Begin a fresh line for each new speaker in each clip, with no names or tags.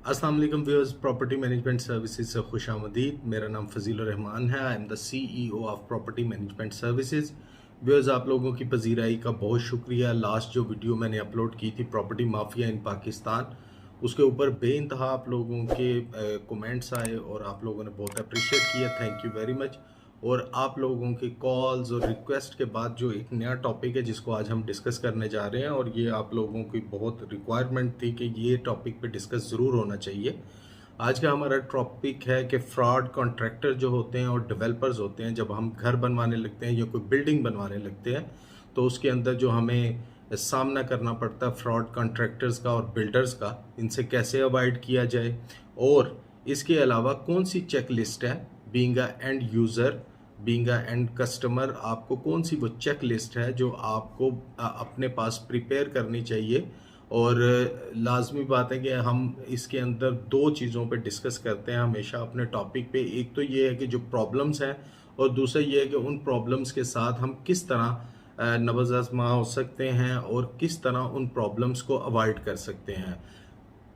अस्सलाम वालेकुम viewers, property management services से खुशामदीद। मेरा नाम फजील रहमान है। I am the CEO of property management services. Viewers, आप लोगों की पजीराई का बहुत शुक्रिया। लास्ट जो वीडियो मैंने अपलोड की थी प्रॉपर्टी माफिया इन पाकिस्तान, उसके ऊपर बेइंतहा आप लोगों के कमेंट्स आए और आप लोगों ने बहुत अप्रिशिएट किया। Thank you very much. और आप लोगों के कॉल्स और रिक्वेस्ट के बाद जो एक नया टॉपिक है जिसको आज हम डिस्कस करने जा रहे हैं, और ये आप लोगों की बहुत रिक्वायरमेंट थी कि ये टॉपिक पे डिस्कस ज़रूर होना चाहिए। आज का हमारा टॉपिक है कि फ्रॉड कॉन्ट्रैक्टर जो होते हैं और डेवलपर्स होते हैं, जब हम घर बनवाने लगते हैं या कोई बिल्डिंग बनवाने लगते हैं तो उसके अंदर जो हमें सामना करना पड़ता है फ्रॉड कॉन्ट्रैक्टर्स का और बिल्डर्स का, इनसे कैसे अवॉइड किया जाए। और इसके अलावा कौन सी चेक लिस्ट है being a end user, being a and customer, आपको कौन सी वो चेक लिस्ट है जो आपको अपने पास प्रिपेयर करनी चाहिए। और लाजमी बात है कि हम इसके अंदर दो चीज़ों पे डिस्कस करते हैं हमेशा अपने टॉपिक पे। एक तो ये है कि जो प्रॉब्लम्स हैं, और दूसरा ये है कि उन प्रॉब्लम्स के साथ हम किस तरह नवाज़ आज़मा हो सकते हैं और किस तरह उन प्रॉब्लम्स को अवॉइड कर सकते हैं।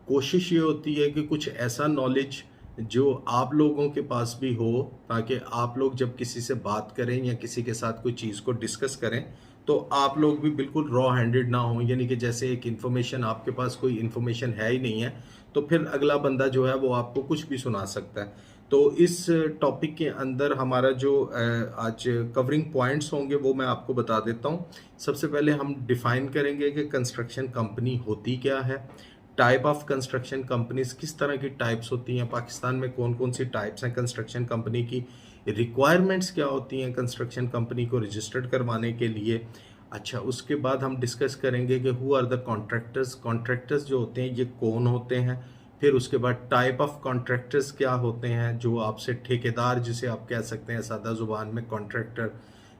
कोशिश ये होती है कि कुछ ऐसा नॉलेज जो आप लोगों के पास भी हो, ताकि आप लोग जब किसी से बात करें या किसी के साथ कोई चीज़ को डिस्कस करें तो आप लोग भी बिल्कुल रॉ हैंडेड ना हो। यानी कि जैसे एक इन्फॉर्मेशन, आपके पास कोई इन्फॉर्मेशन है ही नहीं है तो फिर अगला बंदा जो है वो आपको कुछ भी सुना सकता है। तो इस टॉपिक के अंदर हमारा जो आज कवरिंग पॉइंट्स होंगे वो मैं आपको बता देता हूँ। सबसे पहले हम डिफाइन करेंगे कि कंस्ट्रक्शन कंपनी होती क्या है, टाइप ऑफ कंस्ट्रक्शन कंपनीज किस तरह की टाइप्स होती हैं, पाकिस्तान में कौन कौन सी टाइप्स हैं कंस्ट्रक्शन कंपनी की, रिक्वायरमेंट्स क्या होती हैं कंस्ट्रक्शन कंपनी को रजिस्टर्ड करवाने के लिए। अच्छा, उसके बाद हम डिस्कस करेंगे कि who are the contractors, contractors जो होते हैं ये कौन होते हैं। फिर उसके बाद टाइप ऑफ कॉन्ट्रैक्टर्स क्या होते हैं, जो आपसे ठेकेदार, जिसे आप कह सकते हैं सादा जुबान में कॉन्ट्रैक्टर,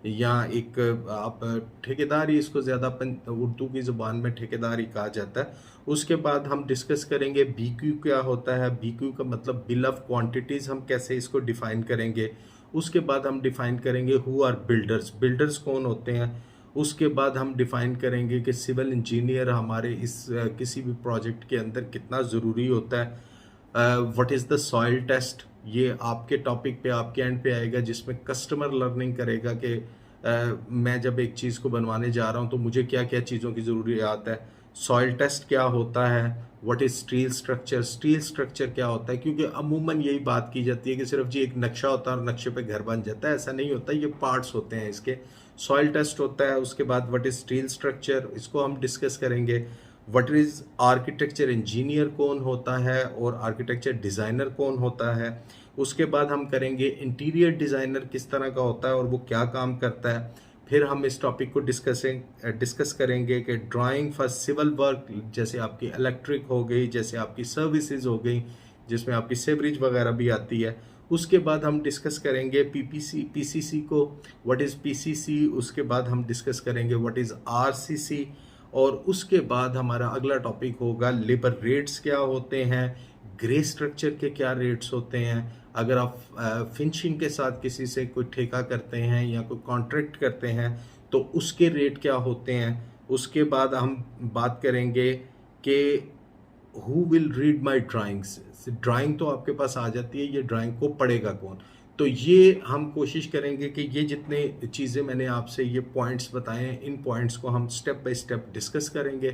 या एक आप ठेकेदार ही इसको ज़्यादा उर्दू की ज़ुबान में ठेकेदार ही कहा जाता है। उसके बाद हम डिस्कस करेंगे BQ क्या होता है। BQ का मतलब बिल ऑफ क्वांटिटीज़, हम कैसे इसको डिफ़ाइन करेंगे। उसके बाद हम डिफ़ाइन करेंगे हु आर बिल्डर्स, बिल्डर्स कौन होते हैं। उसके बाद हम डिफ़ाइन करेंगे कि सिविल इंजीनियर हमारे इस किसी भी प्रोजेक्ट के अंदर कितना ज़रूरी होता है। What is the soil test, ये आपके टॉपिक पे, आपके एंड पे आएगा, जिसमें कस्टमर लर्निंग करेगा कि मैं जब एक चीज़ को बनवाने जा रहा हूँ तो मुझे क्या क्या चीज़ों की ज़रूरियात है। सॉइल टेस्ट क्या होता है, what is steel structure, steel structure क्या होता है। क्योंकि अमूमन यही बात की जाती है कि सिर्फ जी एक नक्शा होता है और नक्शे पे घर बन जाता है, ऐसा नहीं होता। ये पार्ट्स होते हैं इसके। सॉइल टेस्ट होता है, उसके बाद व्हाट इज़ स्टील स्ट्रक्चर, इसको हम डिस्कस करेंगे। व्हाट इज़ आर्किटेक्चर इंजीनियर कौन होता है और आर्किटेक्चर डिज़ाइनर कौन होता है। उसके बाद हम करेंगे इंटीरियर डिज़ाइनर किस तरह का होता है और वो क्या काम करता है। फिर हम इस टॉपिक को डिस्कस करेंगे कि ड्राइंग फॉर सिविल वर्क, जैसे आपकी इलेक्ट्रिक हो गई, जैसे आपकी सर्विसेज हो गई, जिसमें आपकी सेवरेज वगैरह भी आती है। उसके बाद हम डिस्कस करेंगे PCC को, व्हाट इज़ PCC। उसके बाद हम डिस्कस करेंगे व्हाट इज़ RCC। और उसके बाद हमारा अगला टॉपिक होगा लेबर रेट्स क्या होते हैं, ग्रे स्ट्रक्चर के क्या रेट्स होते हैं। अगर आप फिनिशिंग के साथ किसी से कोई ठेका करते हैं या कोई कॉन्ट्रैक्ट करते हैं तो उसके रेट क्या होते हैं। उसके बाद हम बात करेंगे कि who will read my drawings, drawing तो आपके पास आ जाती है, ये ड्राइंग को पढ़ेगा कौन। तो ये हम कोशिश करेंगे कि ये जितने चीज़ें मैंने आपसे ये पॉइंट्स बताए हैं, इन पॉइंट्स को हम स्टेप बाय स्टेप डिस्कस करेंगे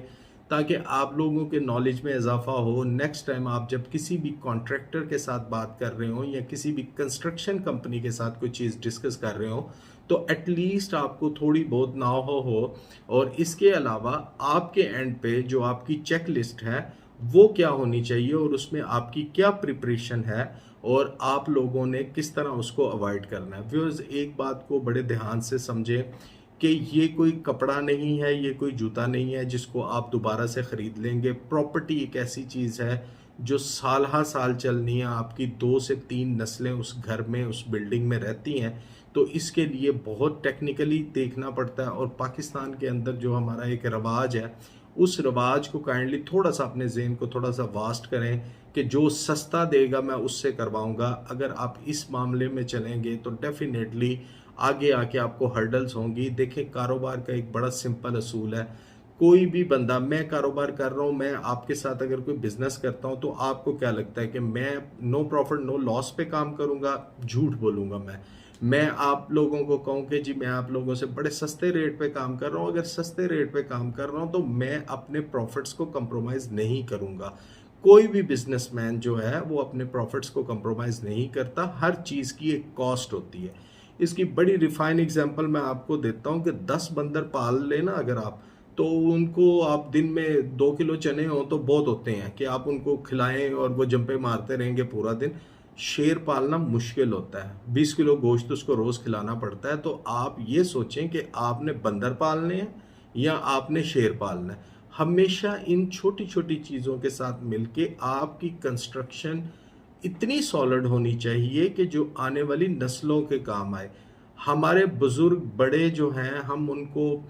ताकि आप लोगों के नॉलेज में इजाफा हो। नेक्स्ट टाइम आप जब किसी भी कॉन्ट्रैक्टर के साथ बात कर रहे हो या किसी भी कंस्ट्रक्शन कंपनी के साथ कोई चीज़ डिस्कस कर रहे हो तो एटलीस्ट आपको थोड़ी बहुत नाव हो। और इसके अलावा आपके एंड पे जो आपकी चेक लिस्ट है वो क्या होनी चाहिए और उसमें आपकी क्या प्रिपरेशन है और आप लोगों ने किस तरह उसको अवॉइड करना है। व्यूअर्स, एक बात को बड़े ध्यान से समझें कि ये कोई कपड़ा नहीं है, ये कोई जूता नहीं है जिसको आप दोबारा से ख़रीद लेंगे। प्रॉपर्टी एक ऐसी चीज़ है जो साल हा साल चलनी है, आपकी 2 से 3 नस्लें उस घर में, उस बिल्डिंग में रहती हैं। तो इसके लिए बहुत टेक्निकली देखना पड़ता है। और पाकिस्तान के अंदर जो हमारा एक रवाज है, उस रवाज को काइंडली थोड़ा सा अपने ज़हन को थोड़ा सा वास्ट करें कि जो सस्ता देगा मैं उससे करवाऊंगा। अगर आप इस मामले में चलेंगे तो डेफिनेटली आगे आके आपको हर्डल्स होंगी। देखिए, कारोबार का एक बड़ा सिंपल असूल है, कोई भी बंदा, मैं कारोबार कर रहा हूँ, मैं आपके साथ अगर कोई बिजनेस करता हूँ तो आपको क्या लगता है कि मैं नो प्रॉफिट नो लॉस पे काम करूंगा? झूठ बोलूंगा मैं आप लोगों को कहूँ कि जी मैं आप लोगों से बड़े सस्ते रेट पे काम कर रहा हूँ, अगर सस्ते रेट पे काम कर रहा हूँ तो मैं अपने प्रॉफिट्स को कंप्रोमाइज नहीं करूंगा। कोई भी बिजनेसमैन जो है वो अपने प्रॉफिट्स को कंप्रोमाइज नहीं करता, हर चीज की एक कॉस्ट होती है। इसकी बड़ी रिफाइन एग्जांपल मैं आपको देता हूँ कि 10 बंदर पाल लेना अगर आप, तो उनको आप दिन में 2 किलो चने हो तो बहुत होते हैं कि आप उनको खिलाएं और वो जंपे मारते रहेंगे पूरा दिन। शेर पालना मुश्किल होता है, 20 किलो गोश्त उसको रोज खिलाना पड़ता है। तो आप ये सोचें कि आपने बंदर पालने हैं या आपने शेर पालना है। हमेशा इन छोटी छोटी चीज़ों के साथ मिलके आपकी कंस्ट्रक्शन इतनी सॉलिड होनी चाहिए कि जो आने वाली नस्लों के काम आए। हमारे बुजुर्ग बड़े जो हैं, हम उनको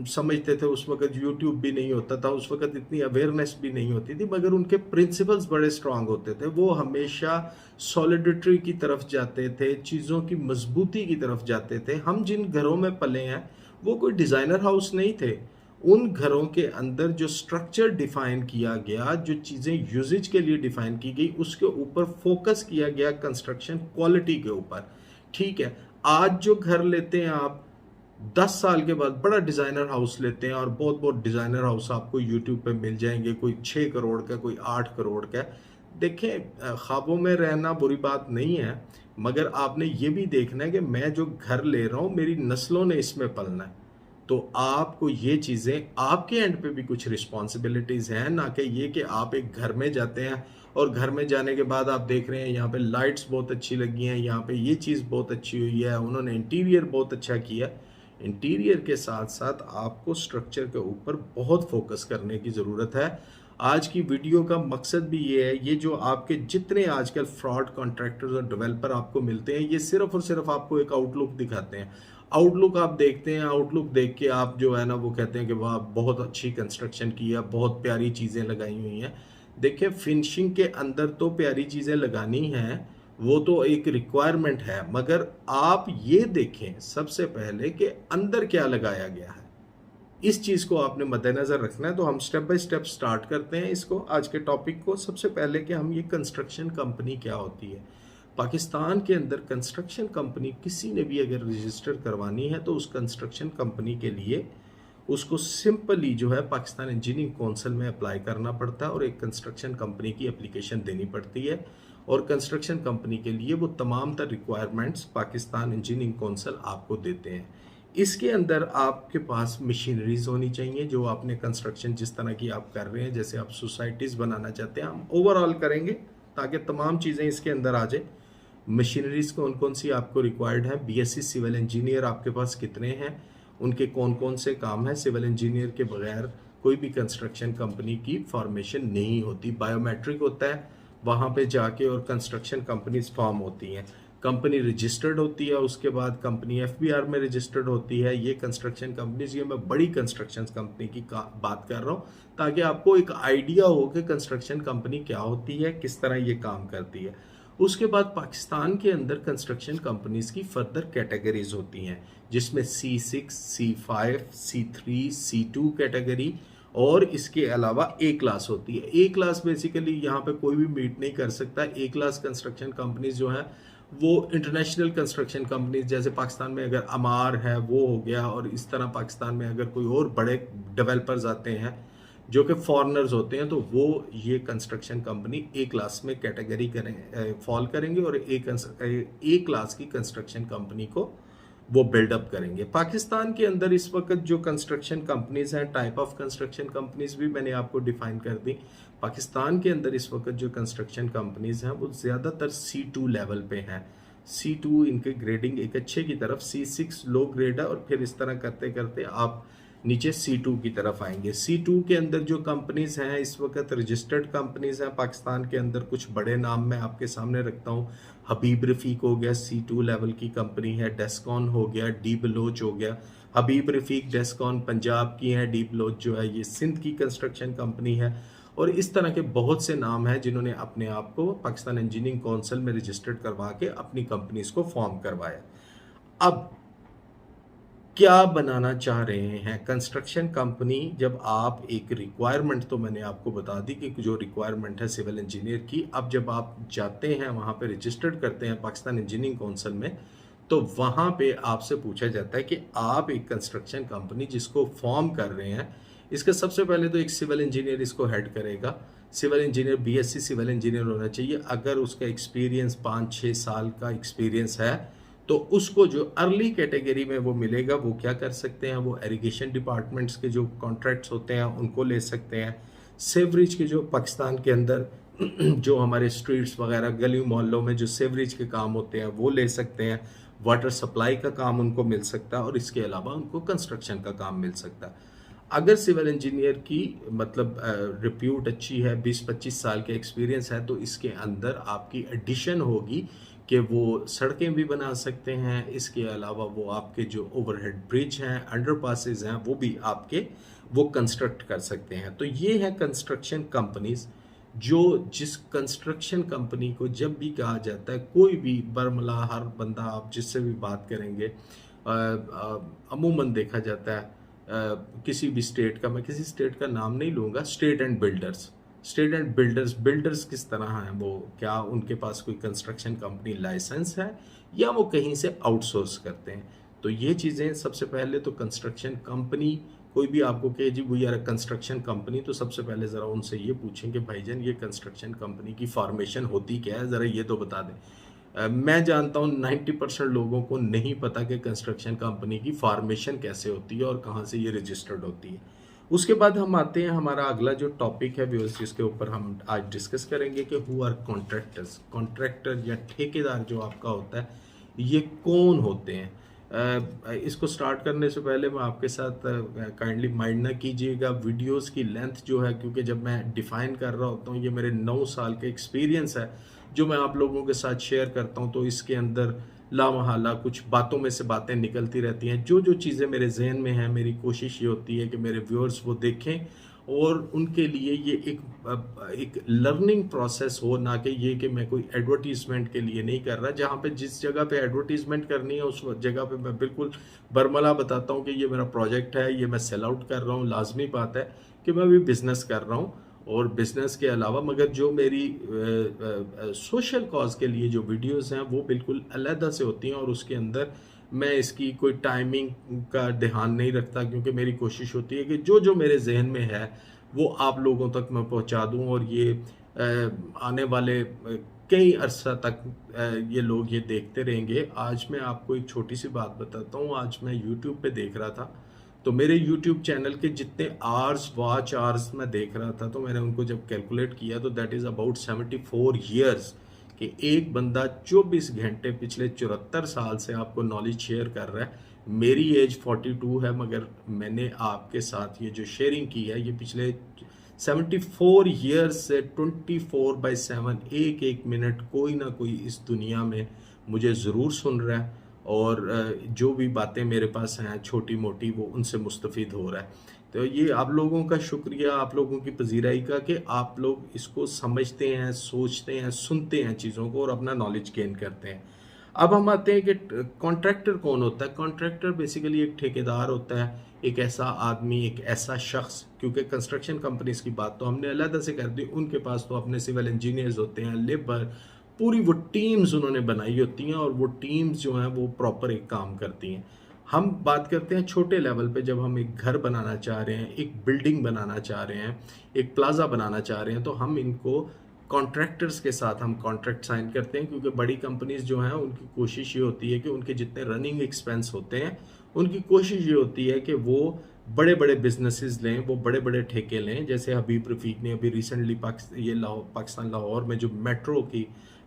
समझते थे, उस वक्त यूट्यूब भी नहीं होता था, उस वक्त इतनी अवेयरनेस भी नहीं होती थी, मगर उनके प्रिंसिपल्स बड़े स्ट्रांग होते थे। वो हमेशा सॉलिडिटी की तरफ जाते थे, चीज़ों की मजबूती की तरफ जाते थे। हम जिन घरों में पले हैं वो कोई डिज़ाइनर हाउस नहीं थे। उन घरों के अंदर जो स्ट्रक्चर डिफाइन किया गया, जो चीज़ें यूजेज के लिए डिफाइन की गई, उसके ऊपर फोकस किया गया कंस्ट्रक्शन क्वालिटी के ऊपर। ठीक है, आज जो घर लेते हैं आप, 10 साल के बाद बड़ा डिज़ाइनर हाउस लेते हैं, और बहुत बहुत डिज़ाइनर हाउस आपको यूट्यूब पे मिल जाएंगे, कोई 6 करोड़ का, कोई 8 करोड़ का। देखें, ख्वाबों में रहना बुरी बात नहीं है, मगर आपने ये भी देखना है कि मैं जो घर ले रहा हूँ मेरी नस्लों ने इसमें पलना है। तो आपको ये चीज़ें, आपके एंड पे भी कुछ रिस्पॉन्सिबिलिटीज़ हैं, ना कि ये कि आप एक घर में जाते हैं और घर में जाने के बाद आप देख रहे हैं यहाँ पे लाइट्स बहुत अच्छी लगी हैं, यहाँ पे ये चीज़ बहुत अच्छी हुई है, उन्होंने इंटीरियर बहुत अच्छा किया। इंटीरियर के साथ साथ आपको स्ट्रक्चर के ऊपर बहुत फोकस करने की ज़रूरत है। आज की वीडियो का मकसद भी ये है, ये जो आपके जितने आजकल फ्रॉड कॉन्ट्रैक्टर्स और डेवलपर आपको मिलते हैं, ये सिर्फ और सिर्फ आपको एक आउटलुक दिखाते हैं। आउटलुक आप देखते हैं, आउटलुक देख के आप जो है ना वो कहते हैं कि वाह बहुत अच्छी कंस्ट्रक्शन की है, बहुत प्यारी चीज़ें लगाई हुई हैं। देखिए, फिनिशिंग के अंदर तो प्यारी चीज़ें लगानी हैं, वो तो एक रिक्वायरमेंट है, मगर आप ये देखें सबसे पहले कि अंदर क्या लगाया गया है। इस चीज़ को आपने मद्देनज़र रखना है। तो हम स्टेप बाय स्टेप स्टार्ट करते हैं इसको, आज के टॉपिक को। सबसे पहले कि हम ये कंस्ट्रक्शन कंपनी क्या होती है। पाकिस्तान के अंदर कंस्ट्रक्शन कंपनी किसी ने भी अगर रजिस्टर करवानी है तो उस कंस्ट्रक्शन कंपनी के लिए उसको सिंपली जो है पाकिस्तान इंजीनियरिंग कौंसिल में अप्लाई करना पड़ता है और एक कंस्ट्रक्शन कंपनी की एप्लीकेशन देनी पड़ती है। और कंस्ट्रक्शन कंपनी के लिए वो तमाम तर रिक्वायरमेंट्स पाकिस्तान इंजीनियरिंग कौंसिल आपको देते हैं। इसके अंदर आपके पास मशीनरीज होनी चाहिए, जो आपने कंस्ट्रक्शन जिस तरह की आप कर रहे हैं, जैसे आप सोसाइटीज़ बनाना चाहते हैं, हम ओवरऑल करेंगे ताकि तमाम चीज़ें इसके अंदर आ जाए। मशीनरीज कौन कौन सी आपको रिक्वायर्ड है, बीएससी सिविल इंजीनियर आपके पास कितने हैं, उनके कौन कौन से काम है। सिविल इंजीनियर के बगैर कोई भी कंस्ट्रक्शन कंपनी की फॉर्मेशन नहीं होती, बायोमेट्रिक होता है, वहाँ पे जाके और कंस्ट्रक्शन कंपनीज फॉर्म होती हैं। कंपनी रजिस्टर्ड होती है, उसके बाद कंपनी एफबीआर में रजिस्टर्ड होती है। ये कंस्ट्रक्शन कंपनीज, ये मैं बड़ी कंस्ट्रक्शन कंपनी की बात कर रहा हूँ ताकि आपको एक आइडिया हो कि कंस्ट्रक्शन कंपनी क्या होती है, किस तरह ये काम करती है। उसके बाद पाकिस्तान के अंदर कंस्ट्रक्शन कंपनीज की फर्दर कैटेगरीज होती हैं, जिसमें C6, C5, C3, C2 category, और इसके अलावा ए क्लास होती है। ए क्लास बेसिकली यहाँ पे कोई भी मीट नहीं कर सकता। ए क्लास कंस्ट्रक्शन कंपनीज जो हैं वो इंटरनेशनल कंस्ट्रक्शन कंपनीज, जैसे पाकिस्तान में अगर अमार है वो हो गया, और इस तरह पाकिस्तान में अगर कोई और बड़े डेवलपर्स आते हैं जो कि फॉरेनर्स होते हैं, तो वो ये कंस्ट्रक्शन कंपनी ए क्लास में कैटेगरी फॉल करेंगे और ए क्लास की कंस्ट्रक्शन कंपनी को वो बिल्डअप करेंगे। पाकिस्तान के अंदर इस वक्त जो कंस्ट्रक्शन कंपनीज हैं, टाइप ऑफ कंस्ट्रक्शन कंपनीज भी मैंने आपको डिफाइन कर दी। पाकिस्तान के अंदर इस वक्त जो कंस्ट्रक्शन कंपनीज हैं वो ज़्यादातर C2 लेवल पे हैं। C2 इनके ग्रेडिंग एक अच्छे की तरफ, C6 लो ग्रेड है, और फिर इस तरह करते करते आप नीचे C2 की तरफ आएंगे। C2 के अंदर जो कंपनीज हैं इस वक्त रजिस्टर्ड कंपनीज हैं पाकिस्तान के अंदर। कुछ बड़े नाम मैं आपके सामने रखता हूँ। हबीब रफ़ीक हो गया, C2 लेवल की कंपनी है। डेस्कॉन हो गया, डी बलोच हो गया। हबीब रफ़ीक, डेस्कॉन पंजाब की है, डी बलोच जो है ये सिंध की कंस्ट्रक्शन कंपनी है। और इस तरह के बहुत से नाम हैं जिन्होंने अपने आप को पाकिस्तान इंजीनियरिंग कौंसिल में रजिस्टर्ड करवा के अपनी कंपनीज को फॉर्म करवाया। अब क्या बनाना चाह रहे हैं कंस्ट्रक्शन कंपनी। जब आप एक रिक्वायरमेंट, तो मैंने आपको बता दी कि जो रिक्वायरमेंट है सिविल इंजीनियर की, अब जब आप जाते हैं वहाँ पे रजिस्टर्ड करते हैं पाकिस्तान इंजीनियरिंग काउंसिल में, तो वहाँ पे आपसे पूछा जाता है कि आप एक कंस्ट्रक्शन कंपनी जिसको फॉर्म कर रहे हैं, इसका सबसे पहले तो एक सिविल इंजीनियर इसको हेड करेगा। Civil engineer BSc civil engineer होना चाहिए। अगर उसका एक्सपीरियंस 5-6 साल का एक्सपीरियंस है तो उसको जो अर्ली कैटेगरी में वो मिलेगा, वो क्या कर सकते हैं, वो इरिगेशन डिपार्टमेंट्स के जो कॉन्ट्रैक्ट्स होते हैं उनको ले सकते हैं। सेवरेज के जो पाकिस्तान के अंदर जो हमारे स्ट्रीट्स वगैरह गली मोहल्लों में जो सेवरेज के काम होते हैं वो ले सकते हैं। वाटर सप्लाई का काम उनको मिल सकता है और इसके अलावा उनको कंस्ट्रक्शन का काम मिल सकता है। अगर सिविल इंजीनियर की मतलब रिप्यूट अच्छी है, 20-25 साल के एक्सपीरियंस है, तो इसके अंदर आपकी एडिशन होगी कि वो सड़कें भी बना सकते हैं। इसके अलावा वो आपके जो ओवरहेड ब्रिज हैं, अंडरपासेस हैं, वो भी आपके वो कंस्ट्रक्ट कर सकते हैं। तो ये है कंस्ट्रक्शन कंपनीज। जो जिस कंस्ट्रक्शन कंपनी को जब भी कहा जाता है, कोई भी बरमला हर बंदा आप जिससे भी बात करेंगे, अमूमन देखा जाता है किसी भी स्टेट का, मैं किसी स्टेट का नाम नहीं लूँगा, state and builders. State and builders किस तरह हैं, वो क्या उनके पास कोई कंस्ट्रक्शन कंपनी लाइसेंस है या वो कहीं से आउटसोर्स करते हैं। तो ये चीज़ें सबसे पहले तो कंस्ट्रक्शन कंपनी, कोई भी आपको कहे जी वो यार कंस्ट्रक्शन कंपनी, तो सबसे पहले ज़रा उनसे ये पूछें कि भाईजान ये कंस्ट्रक्शन कंपनी की फॉर्मेशन होती क्या है, ज़रा ये तो बता दें। मैं जानता हूँ 90% लोगों को नहीं पता कि कंस्ट्रक्शन कंपनी की फॉर्मेशन कैसे होती है और कहाँ से ये रजिस्टर्ड होती है। उसके बाद हम आते हैं, हमारा अगला जो टॉपिक है व्यूअर्स, जिसके ऊपर हम आज डिस्कस करेंगे कि हु आर कॉन्ट्रैक्टर्स। कॉन्ट्रैक्टर या ठेकेदार जो आपका होता है, ये कौन होते हैं। इसको स्टार्ट करने से पहले मैं आपके साथ काइंडली माइंड ना कीजिएगा वीडियोस की लेंथ जो है, क्योंकि जब मैं डिफ़ाइन कर रहा होता हूँ, ये मेरे 9 साल का एक्सपीरियंस है जो मैं आप लोगों के साथ शेयर करता हूँ, तो इसके अंदर लामहला कुछ बातों में से बातें निकलती रहती हैं। जो जो चीज़ें मेरे जहन में हैं, मेरी कोशिश ये होती है कि मेरे व्यूअर्स वो देखें और उनके लिए ये एक लर्निंग प्रोसेस हो, ना कि ये कि मैं कोई एडवर्टीजमेंट के लिए नहीं कर रहा। जहाँ पे जिस जगह पे एडवर्टीजमेंट करनी है उस जगह पे मैं बिल्कुल बरमला बताता हूँ कि ये मेरा प्रोजेक्ट है, ये मैं सेल आउट कर रहा हूँ। लाजमी बात है कि मैं भी बिज़नेस कर रहा हूँ और बिज़नेस के अलावा, मगर जो मेरी सोशल कॉज के लिए जो वीडियोस हैं वो बिल्कुल अलहदा से होती हैं और उसके अंदर मैं इसकी कोई टाइमिंग का ध्यान नहीं रखता, क्योंकि मेरी कोशिश होती है कि जो जो मेरे जहन में है वो आप लोगों तक मैं पहुंचा दूं और ये आने वाले कई अरसा तक ये लोग ये देखते रहेंगे। आज मैं आपको एक छोटी सी बात बताता हूँ। आज मैं यूट्यूब पे देख रहा था, तो मेरे यूट्यूब चैनल के जितने आवर्स वॉच आवर्स मैं देख रहा था, तो मैंने उनको जब कैलकुलेट किया तो दैट इज़ अबाउट 74 ईयर्स कि एक बंदा 24 घंटे पिछले 74 साल से आपको नॉलेज शेयर कर रहा है। मेरी एज 42 है, मगर मैंने आपके साथ ये जो शेयरिंग की है ये पिछले 74 ईयर्स से 24/7 एक एक मिनट कोई ना कोई इस दुनिया में मुझे ज़रूर सुन रहा है और जो भी बातें मेरे पास हैं छोटी मोटी वो उनसे मुस्तफ़ीद हो रहा है। तो ये आप लोगों का शुक्रिया, आप लोगों की पजीराई का कि आप लोग इसको समझते हैं, सोचते हैं, सुनते हैं चीज़ों को और अपना नॉलेज गेन करते हैं। अब हम आते हैं कि कॉन्ट्रैक्टर कौन होता है। कॉन्ट्रैक्टर बेसिकली एक ठेकेदार होता है, एक ऐसा आदमी, एक ऐसा शख्स, क्योंकि कंस्ट्रक्शन कंपनीज की बात तो हमने अलग से कर दी, उनके पास तो अपने सिविल इंजीनियर्स होते हैं, लेबर, पूरी वो टीम्स उन्होंने बनाई होती हैं और वो टीम्स जो हैं वो प्रॉपर एक काम करती हैं। हम बात करते हैं छोटे लेवल पे, जब हम एक घर बनाना चाह रहे हैं, एक बिल्डिंग बनाना चाह रहे हैं, एक प्लाजा बनाना चाह रहे हैं, तो हम इनको कॉन्ट्रैक्टर्स के साथ हम कॉन्ट्रैक्ट साइन करते हैं, क्योंकि बड़ी कंपनीज जो हैं उनकी कोशिश ये होती है कि उनके जितने रनिंग एक्सपेंस होते हैं उनकी कोशिश ये होती है कि वो बड़े बड़े बिजनेसेस लें, वो बड़े बड़े ठेके लें। जैसे हबीब रफ़ीक ने अभी रिसेंटली पाकिस्तान लाहौर में जो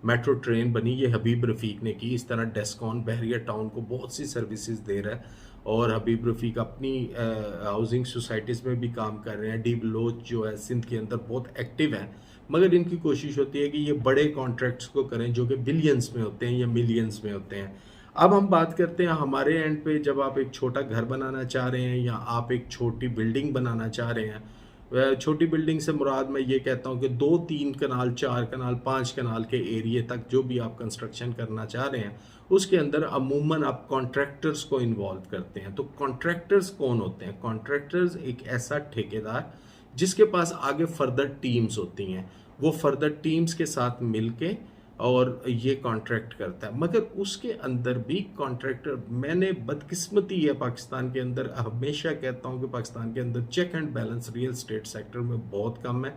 मेट्रो ट्रेन बनी, ये हबीब रफ़ीक ने की। इस तरह डेस्कॉन बहरिया टाउन को बहुत सी सर्विसेज दे रहा है और हबीब रफ़ीक अपनी हाउसिंग सोसाइटीज़ में भी काम कर रहे हैं। डी बलोच जो है सिंध के अंदर बहुत एक्टिव है, मगर इनकी कोशिश होती है कि ये बड़े कॉन्ट्रैक्ट्स को करें जो कि बिलियंस में होते हैं या मिलियंस में होते हैं। अब हम बात करते हैं हमारे एंड पे, जब आप एक छोटा घर बनाना चाह रहे हैं या आप एक छोटी बिल्डिंग बनाना चाह रहे हैं, छोटी बिल्डिंग से मुराद मैं ये कहता हूँ कि 2-3 कनाल, 4 कनाल, 5 कनाल के एरिए तक जो भी आप कंस्ट्रक्शन करना चाह रहे हैं, उसके अंदर अमूमन आप कॉन्ट्रैक्टर्स को इन्वॉल्व करते हैं। तो कॉन्ट्रैक्टर्स कौन होते हैं? कॉन्ट्रैक्टर्स एक ऐसा ठेकेदार जिसके पास आगे फर्दर टीम्स होती हैं, वो फर्दर टीम्स के साथ मिलके और ये कॉन्ट्रैक्ट करता है। मगर उसके अंदर भी कॉन्ट्रैक्टर, मैंने बदकिस्मती है पाकिस्तान के अंदर, हमेशा कहता हूँ कि पाकिस्तान के अंदर check and balance real estate sector में बहुत कम है।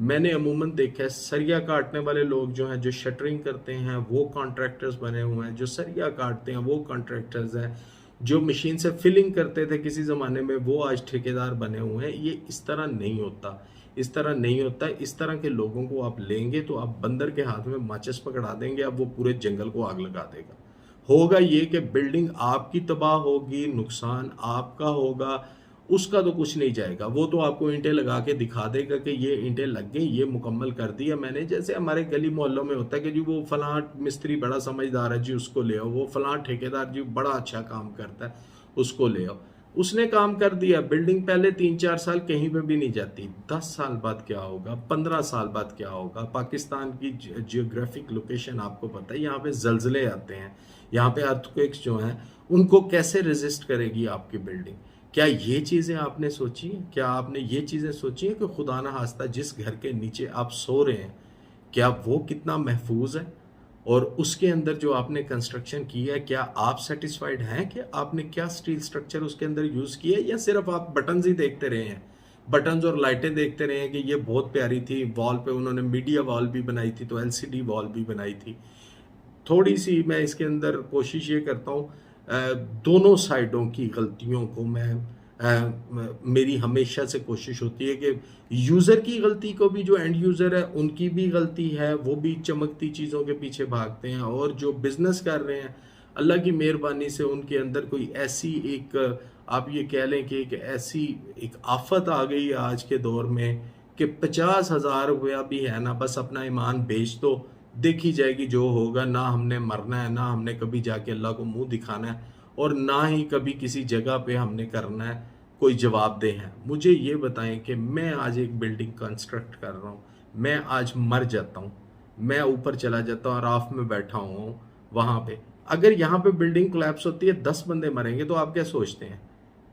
मैंने अमूमन देखा है सरिया काटने वाले लोग जो हैं, जो शटरिंग करते हैं, वो कॉन्ट्रैक्टर्स बने हुए हैं। जो सरिया काटते हैं वो कॉन्ट्रैक्टर्स हैं। जो मशीन से फिलिंग करते थे किसी ज़माने में, वो आज ठेकेदार बने हुए हैं। ये इस तरह नहीं होता, इस तरह नहीं होता। इस तरह के लोगों को आप लेंगे तो आप बंदर के हाथ में माचिस पकड़ा देंगे, अब वो पूरे जंगल को आग लगा देगा। होगा ये कि बिल्डिंग आपकी तबाह होगी, नुकसान आपका होगा, उसका तो कुछ नहीं जाएगा। वो तो आपको ईंटें लगा के दिखा देगा कि ये ईंटें लग गई, ये मुकम्मल कर दिया मैंने। जैसे हमारे गली मोहल्लों में होता है कि जी वो फलां मिस्त्री बड़ा समझदार है जी, उसको ले आओ। वो फलां ठेकेदार जी बड़ा अच्छा काम करता है, उसको ले आओ। उसने काम कर दिया, बिल्डिंग पहले 3-4 साल कहीं पे भी नहीं जाती। 10 साल बाद क्या होगा, 15 साल बाद क्या होगा? पाकिस्तान की जियोग्राफिक लोकेशन आपको पता है, यहाँ पे जलजले आते हैं, यहाँ पे अर्थक्वेक्स जो हैं, उनको कैसे रेजिस्ट करेगी आपकी बिल्डिंग? क्या ये चीज़ें आपने सोची हैं? क्या आपने ये चीज़ें सोची हैं कि खुदा ना खास्ता जिस घर के नीचे आप सो रहे हैं, क्या वो कितना महफूज है? और उसके अंदर जो आपने कंस्ट्रक्शन की है, क्या आप सेटिस्फाइड हैं कि आपने क्या स्टील स्ट्रक्चर उसके अंदर यूज़ किया है, या सिर्फ आप बटन्स ही देखते रहे हैं, बटन्स और लाइटें देखते रहे हैं कि ये बहुत प्यारी थी, वॉल पे उन्होंने मीडिया वॉल भी बनाई थी, तो एलसीडी वॉल भी बनाई थी। थोड़ी सी मैं इसके अंदर कोशिश ये करता हूँ, दोनों साइडों की गलतियों को मैं मेरी हमेशा से कोशिश होती है कि यूज़र की गलती को भी, जो एंड यूज़र है उनकी भी गलती है, वो भी चमकती चीज़ों के पीछे भागते हैं। और जो बिज़नेस कर रहे हैं, अल्लाह की मेहरबानी से उनके अंदर कोई ऐसी एक, आप ये कह लें कि एक ऐसी एक आफत आ गई है आज के दौर में कि 50,000 रुपया भी है ना, बस अपना ईमान बेच दो, देखी जाएगी जो होगा। ना हमने मरना है, ना हमने कभी जाके अल्लाह को मुंह दिखाना है, और ना ही कभी किसी जगह पे हमने करना है कोई जवाबदेह है। मुझे ये बताएं कि मैं आज एक बिल्डिंग कंस्ट्रक्ट कर रहा हूँ, मैं आज मर जाता हूँ, मैं ऊपर चला जाता हूँ, राफ में बैठा हुआ हूँ वहाँ पे, अगर यहाँ पे बिल्डिंग कोलैप्स होती है, 10 बंदे मरेंगे, तो आप क्या सोचते हैं?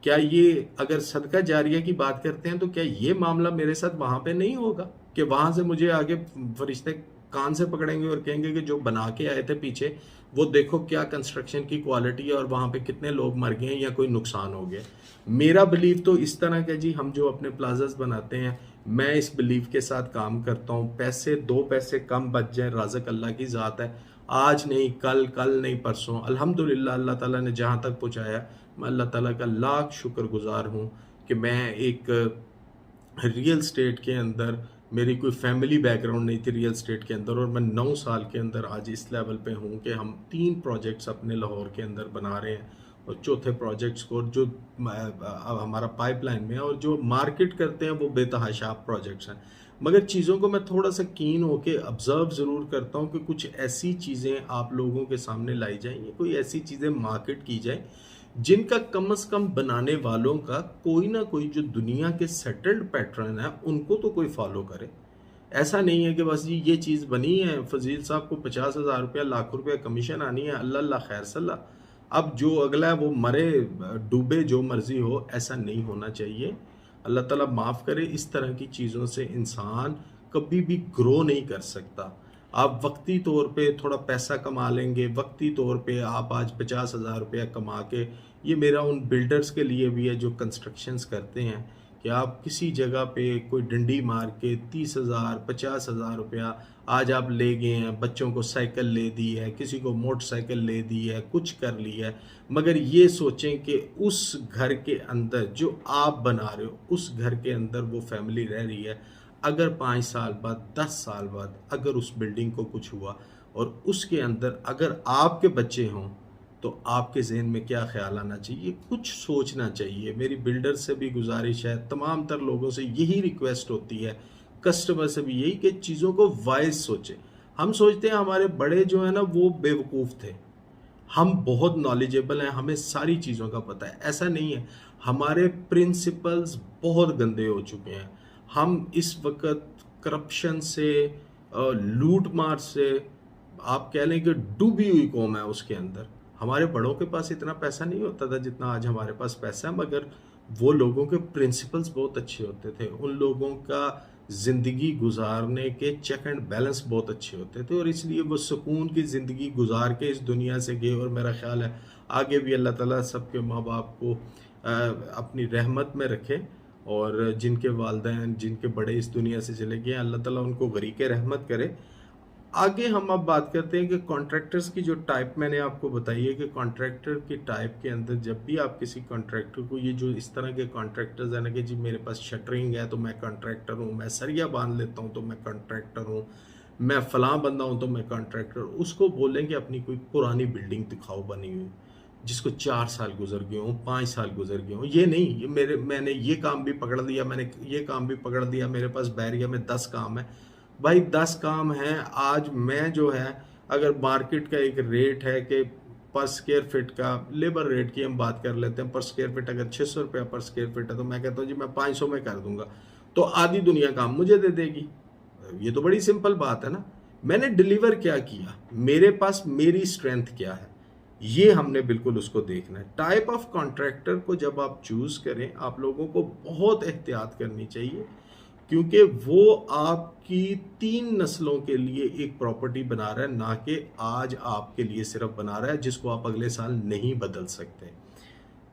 क्या ये, अगर सदका जारिया की बात करते हैं, तो क्या ये मामला मेरे साथ वहाँ पे नहीं होगा कि वहाँ से मुझे आगे फरिश्ते कान से पकड़ेंगे और कहेंगे कि जो बना के आए थे पीछे, वो देखो क्या कंस्ट्रक्शन की क्वालिटी है और वहाँ पे कितने लोग मर गए हैं या कोई नुकसान हो गया। मेरा बिलीव तो इस तरह का जी, हम जो अपने प्लाजास बनाते हैं, मैं इस बिलीव के साथ काम करता हूँ, पैसे 2 पैसे कम बच जाए, राज़िक अल्लाह की ज़ात है। आज नहीं कल, कल नहीं परसों, अल्हम्दुलिल्लाह अल्लाह ताला ने जहाँ तक पहुँचाया, मैं अल्लाह ताला का लाख शुक्रगुजार हूँ कि मैं एक रियल स्टेट के अंदर, मेरी कोई फैमिली बैकग्राउंड नहीं थी रियल स्टेट के अंदर, और मैं 9 साल के अंदर आज इस लेवल पे हूँ कि हम 3 प्रोजेक्ट्स अपने लाहौर के अंदर बना रहे हैं, और चौथे प्रोजेक्ट्स को जो अब हमारा पाइपलाइन में है, और जो मार्केट करते हैं वो बेतहाशा प्रोजेक्ट्स हैं। मगर चीज़ों को मैं थोड़ा सा कीन होके ऑब्ज़र्व ज़रूर करता हूँ कि कुछ ऐसी चीज़ें आप लोगों के सामने लाई जाएँ, कोई ऐसी चीज़ें मार्केट की जाए जिनका कम से कम बनाने वालों का कोई ना कोई, जो दुनिया के सेटल्ड पैटर्न है, उनको तो कोई फॉलो करे। ऐसा नहीं है कि बस जी ये चीज़ बनी है, फजील साहब को 50,000 रुपया, लाख रुपया कमीशन आनी है, अल्लाह अल्लाह खैर सल्ला, अब जो अगला है वो मरे डूबे जो मर्जी हो, ऐसा नहीं होना चाहिए। अल्लाह ताला माफ़ करे, इस तरह की चीज़ों से इंसान कभी भी ग्रो नहीं कर सकता। आप वक्ती तौर पे थोड़ा पैसा कमा लेंगे, वक्ती तौर पे आप आज 50,000 रुपया कमा के, ये मेरा उन बिल्डर्स के लिए भी है जो कंस्ट्रक्शंस करते हैं, कि आप किसी जगह पे कोई डंडी मार के 30,000 50,000 रुपया आज आप ले गए हैं, बच्चों को साइकिल ले दी है, किसी को मोटरसाइकिल ले दी है, कुछ कर लिया है, मगर ये सोचें कि उस घर के अंदर जो आप बना रहे हो, उस घर के अंदर वो फैमिली रह रही है। अगर 5 साल बाद, 10 साल बाद अगर उस बिल्डिंग को कुछ हुआ और उसके अंदर अगर आपके बच्चे हों, तो आपके ज़हन में क्या ख्याल आना चाहिए? कुछ सोचना चाहिए। मेरी बिल्डर से भी गुजारिश है, तमाम तर लोगों से यही रिक्वेस्ट होती है, कस्टमर से भी यही, कि चीज़ों को वाइज सोचें। हम सोचते हैं हमारे बड़े जो है ना वो बेवकूफ़ थे, हम बहुत नॉलेजेबल हैं, हमें सारी चीज़ों का पता है। ऐसा नहीं है, हमारे प्रिंसिपल्स बहुत गंदे हो चुके हैं, हम इस वक्त करप्शन से, लूट मार से, आप कह लें कि डूबी हुई कौम है उसके अंदर। हमारे बड़ों के पास इतना पैसा नहीं होता था जितना आज हमारे पास पैसा है, मगर वो लोगों के प्रिंसिपल्स बहुत अच्छे होते थे, उन लोगों का ज़िंदगी गुजारने के चेक एंड बैलेंस बहुत अच्छे होते थे, और इसलिए वो सुकून की ज़िंदगी गुजार के इस दुनिया से गए। और मेरा ख्याल है आगे भी अल्लाह ताला सबके माँ बाप को अपनी रहमत में रखे, और जिनके वालिदैन, जिनके बड़े इस दुनिया से चले गए, अल्लाह ताला उनको गरीक़ रहमत करे। आगे हम अब बात करते हैं कि कॉन्ट्रैक्टर्स की जो टाइप मैंने आपको बताई है कि कॉन्ट्रैक्टर की टाइप के अंदर जब भी आप किसी कॉन्ट्रैक्टर को, ये जो इस तरह के कॉन्ट्रैक्टर्स हैं ना कि जी मेरे पास शटरिंग है तो मैं कॉन्ट्रैक्टर हूँ, मैं सरिया बांध लेता हूँ तो मैं कॉन्ट्रैक्टर हूँ, मैं फलां बंदा हूँ तो मैं कॉन्ट्रैक्टर, उसको बोलेंगे अपनी कोई पुरानी बिल्डिंग दिखाओ बनी हुई जिसको 4 साल गुजर गए हों, 5 साल गुजर गए हों। ये नहीं, ये मैंने ये काम भी पकड़ लिया, मैंने ये काम भी पकड़ लिया, मेरे पास बैरिया में 10 काम है। भाई 10 काम हैं। आज मैं जो है, अगर मार्केट का एक रेट है कि पर स्क्वायर फीट का, लेबर रेट की हम बात कर लेते हैं, पर स्क्वायर फीट अगर 600 रुपया पर स्क्वायर फीट है तो मैं कहता हूँ जी मैं 500 में कर दूंगा, तो आधी दुनिया काम मुझे दे देगी। ये तो बड़ी सिंपल बात है ना। मैंने डिलीवर क्या किया, मेरे पास मेरी स्ट्रेंथ क्या है, ये हमने बिल्कुल उसको देखना है। टाइप ऑफ कॉन्ट्रैक्टर को जब आप चूज करें, आप लोगों को बहुत एहतियात करनी चाहिए, क्योंकि वो आपकी 3 नस्लों के लिए एक प्रॉपर्टी बना रहा है, ना कि आज आपके लिए सिर्फ बना रहा है जिसको आप अगले साल नहीं बदल सकते।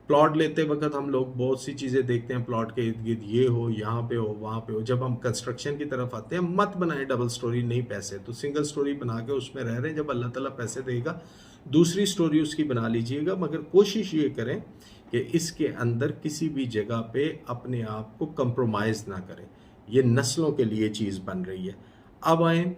प्लॉट लेते वक्त हम लोग बहुत सी चीज़ें देखते हैं, प्लॉट के इर्द गिर्द ये हो, यहाँ पे हो, वहाँ पे हो। जब हम कंस्ट्रक्शन की तरफ आते हैं, मत बनाए डबल स्टोरी, नहीं पैसे तो सिंगल स्टोरी बना के उसमें रह रहे हैं, जब अल्लाह ताला पैसे देगा दूसरी स्टोरी उसकी बना लीजिएगा, मगर कोशिश ये करें कि इसके अंदर किसी भी जगह पे अपने आप को कंप्रोमाइज़ ना करें। ये नस्लों के लिए चीज़ बन रही है। अब आए,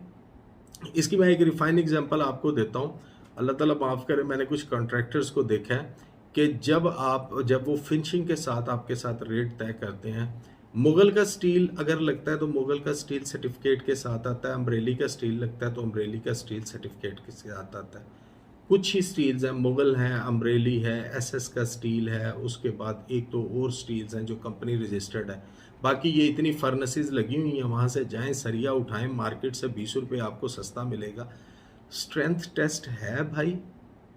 इसकी मैं एक रिफाइन एग्जांपल आपको देता हूँ। अल्लाह ताला माफ़ करे, मैंने कुछ कॉन्ट्रैक्टर्स को देखा है कि जब वो फिनिशिंग के साथ आपके साथ रेट तय करते हैं, मुगल का स्टील अगर लगता है तो मुगल का स्टील सर्टिफिकेट के साथ आता है, अम्ब्रेली का स्टील लगता है तो अम्ब्रेली का स्टील सर्टिफिकेट के साथ आता है। कुछ ही स्टील्स हैं, मुगल हैं, अम्ब्रेली है, एसएस का स्टील है, उसके बाद एक तो और स्टील्स हैं जो कंपनी रजिस्टर्ड है। बाकी ये इतनी फर्नेसेस लगी हुई हैं, वहाँ से जाएं, सरिया उठाएं, मार्केट से 20 रुपये आपको सस्ता मिलेगा। स्ट्रेंथ टेस्ट है भाई?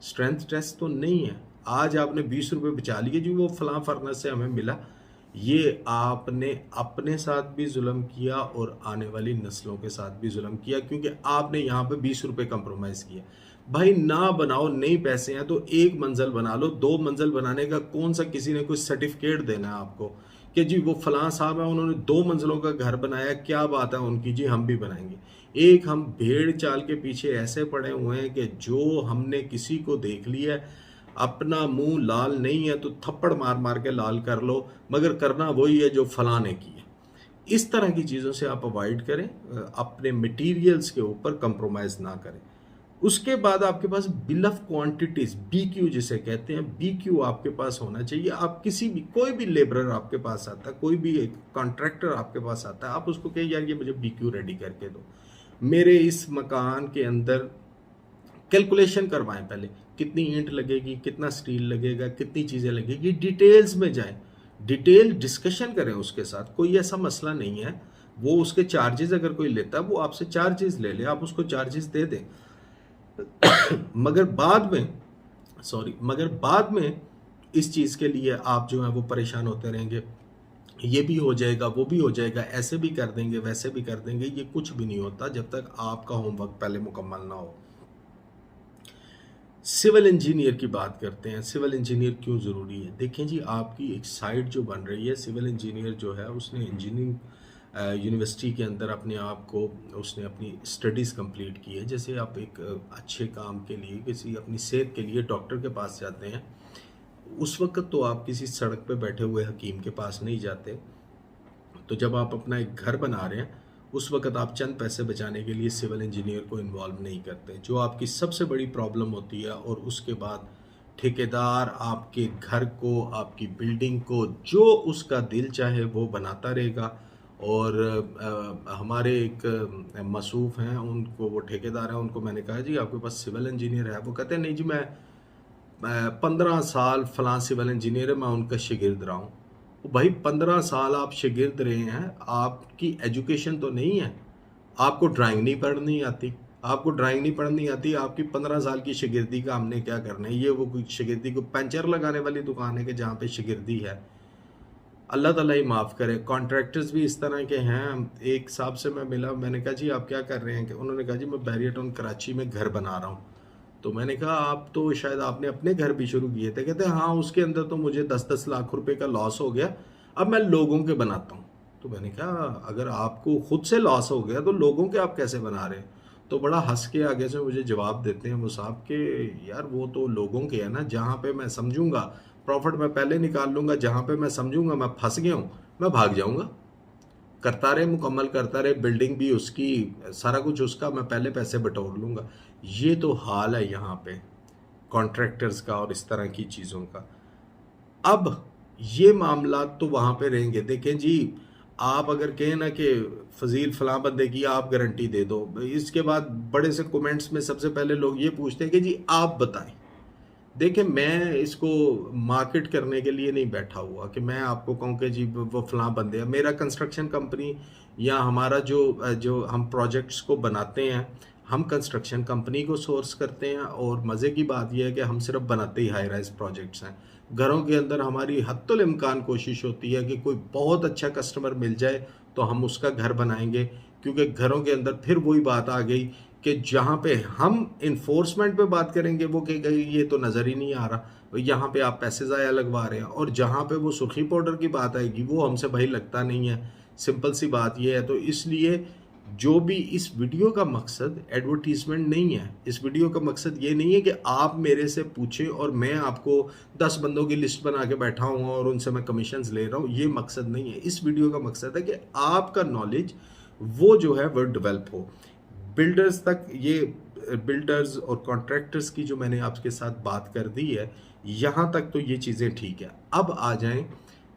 स्ट्रेंथ टेस्ट तो नहीं है। आज आपने 20 रुपये बचा लिए जी वो फलां फर्नेस से हमें मिला, ये आपने अपने साथ भी जुल्म किया और आने वाली नस्लों के साथ भी जुल्म किया, क्योंकि आपने यहाँ पे 20 रुपये कंप्रोमाइज़ किया। भाई ना बनाओ, नहीं पैसे हैं तो एक मंजिल बना लो। 2 मंजिल बनाने का कौन सा किसी ने कोई सर्टिफिकेट देना है आपको कि जी वो फलां साहब है उन्होंने 2 मंजिलों का घर बनाया, क्या बात है उनकी, जी हम भी बनाएंगे। एक हम भेड़ चाल के पीछे ऐसे पड़े हुए हैं कि जो हमने किसी को देख लिया, अपना मुंह लाल नहीं है तो थप्पड़ मार मार के लाल कर लो, मगर करना वही है जो फलां ने की है। इस तरह की चीज़ों से आप अवॉइड करें, अपने मटेरियल्स के ऊपर कंप्रोमाइज़ ना करें। उसके बाद आपके पास बिल ऑफ क्वांटिटीज, बीक्यू जिसे कहते हैं, बीक्यू आपके पास होना चाहिए। आप किसी भी, कोई भी लेबरर आपके पास आता है, कोई भी एक कॉन्ट्रैक्टर आपके पास आता है, आप उसको कहिए यार ये मुझे बीक्यू रेडी करके दो, मेरे इस मकान के अंदर कैलकुलेशन करवाएं, पहले कितनी ईंट लगेगी, कितना स्टील लगेगा, कितनी चीज़ें लगेगी, डिटेल्स में जाएं, डिटेल डिस्कशन करें उसके साथ। कोई ऐसा मसला नहीं है, वो उसके चार्जेस अगर कोई लेता है वो आपसे चार्जेस ले ले, आप उसको चार्जेस दे दें। मगर बाद में इस चीज़ के लिए आप जो है वो परेशान होते रहेंगे, ये भी हो जाएगा, वो भी हो जाएगा, ऐसे भी कर देंगे, वैसे भी कर देंगे। ये कुछ भी नहीं होता जब तक आपका होमवर्क पहले मुकम्मल ना हो। सिविल इंजीनियर की बात करते हैं। सिविल इंजीनियर क्यों ज़रूरी है? देखें जी, आपकी एक साइट जो बन रही है, सिविल इंजीनियर जो है उसने इंजीनियरिंग यूनिवर्सिटी के अंदर अपने आप को, उसने अपनी स्टडीज़ कंप्लीट की है। जैसे आप एक अच्छे काम के लिए, किसी अपनी सेहत के लिए डॉक्टर के पास जाते हैं, उस वक्त तो आप किसी सड़क पे बैठे हुए हकीम के पास नहीं जाते। तो जब आप अपना एक घर बना रहे हैं, उस वक्त आप चंद पैसे बचाने के लिए सिविल इंजीनियर को इन्वॉल्व नहीं करते, जो आपकी सबसे बड़ी प्रॉब्लम होती है। और उसके बाद ठेकेदार आपके घर को, आपकी बिल्डिंग को, जो उसका दिल चाहे वो बनाता रहेगा। और हमारे एक मसूफ़ हैं, उनको, वो ठेकेदार हैं, उनको मैंने कहा जी आपके पास सिविल इंजीनियर है? वो कहते हैं नहीं जी, मैं 15 साल फलां सिविल इंजीनियर है, मैं उनका शागिर्द रहा हूँ। भाई 15 साल आप शागिर्द रहे हैं, आपकी एजुकेशन तो नहीं है, आपको ड्राइंग नहीं पढ़नी आती, आपको ड्राइंग नहीं पढ़नी आती, आपकी 15 साल की शागिर्दी का हमने क्या करना है? ये वो कोई शागिर्दी को पंचर लगाने वाली दुकान है कि जहाँ पे शागिर्दी है? अल्लाह ताला ही माफ़ करे। कॉन्ट्रैक्टर्स भी इस तरह के हैं। एक साहब से मैं मिला, मैंने कहा जी आप क्या कर रहे हैं? कि उन्होंने कहा जी मैं बैरियर टाउन कराची में घर बना रहा हूँ। तो मैंने कहा आप तो शायद आपने अपने घर भी शुरू किए थे। कहते हैं हाँ, उसके अंदर तो मुझे 10-10 लाख रुपए का लॉस हो गया, अब मैं लोगों के बनाता हूँ। तो मैंने कहा अगर आपको खुद से लॉस हो गया तो लोगों के आप कैसे बना रहे हैं? तो बड़ा हंस के आगे से मुझे जवाब देते हैं वो साहब के, यार वो तो लोगों के है ना, जहाँ पे मैं समझूंगा प्रॉफिट मैं पहले निकाल लूंगा, जहाँ पे मैं समझूंगा मैं फंस गया हूँ मैं भाग जाऊंगा। करता रहे, मुकम्मल करता रहे, बिल्डिंग भी उसकी, सारा कुछ उसका, मैं पहले पैसे बटोर लूंगा। ये तो हाल है यहाँ पे कॉन्ट्रैक्टर्स का और इस तरह की चीज़ों का। अब ये मामला तो वहाँ पे रहेंगे। देखें जी, आप अगर कहें ना कि फजील फलां बंदे की आप गारंटी दे दो, इसके बाद बड़े से कमेंट्स में सबसे पहले लोग ये पूछते हैं कि जी आप बताएं। देखिए मैं इसको मार्केट करने के लिए नहीं बैठा हुआ कि मैं आपको कहूँ कि जी वो फलां बंदे हैं। मेरा कंस्ट्रक्शन कंपनी या हमारा जो जो हम प्रोजेक्ट्स को बनाते हैं, हम कंस्ट्रक्शन कंपनी को सोर्स करते हैं। और मज़े की बात यह है कि हम सिर्फ बनाते ही हाई राइज प्रोजेक्ट्स हैं। घरों के अंदर हमारी हत्तुल इम्कान कोशिश होती है कि कोई बहुत अच्छा कस्टमर मिल जाए तो हम उसका घर बनाएंगे, क्योंकि घरों के अंदर फिर वही बात आ गई कि जहाँ पे हम इन्फोर्समेंट पे बात करेंगे वो कहेगा ये तो नज़र ही नहीं आ रहा, यहाँ पे आप पैसे ज़ाया लगवा रहे हैं। और जहाँ पे वो सुर्खी पाउडर की बात आएगी वो हमसे भाई लगता नहीं है। सिंपल सी बात ये है। तो इसलिए जो भी इस वीडियो का मकसद एडवर्टीजमेंट नहीं है, इस वीडियो का मकसद ये नहीं है कि आप मेरे से पूछें और मैं आपको 10 बंदों की लिस्ट बना के बैठा हूँ और उनसे मैं कमीशंस ले रहा हूँ। ये मकसद नहीं है। इस वीडियो का मकसद है कि आपका नॉलेज वो जो है वो डेवलप हो। बिल्डर्स तक, ये बिल्डर्स और कॉन्ट्रैक्टर्स की जो मैंने आपके साथ बात कर दी है, यहाँ तक तो ये चीज़ें ठीक है। अब आ जाएं,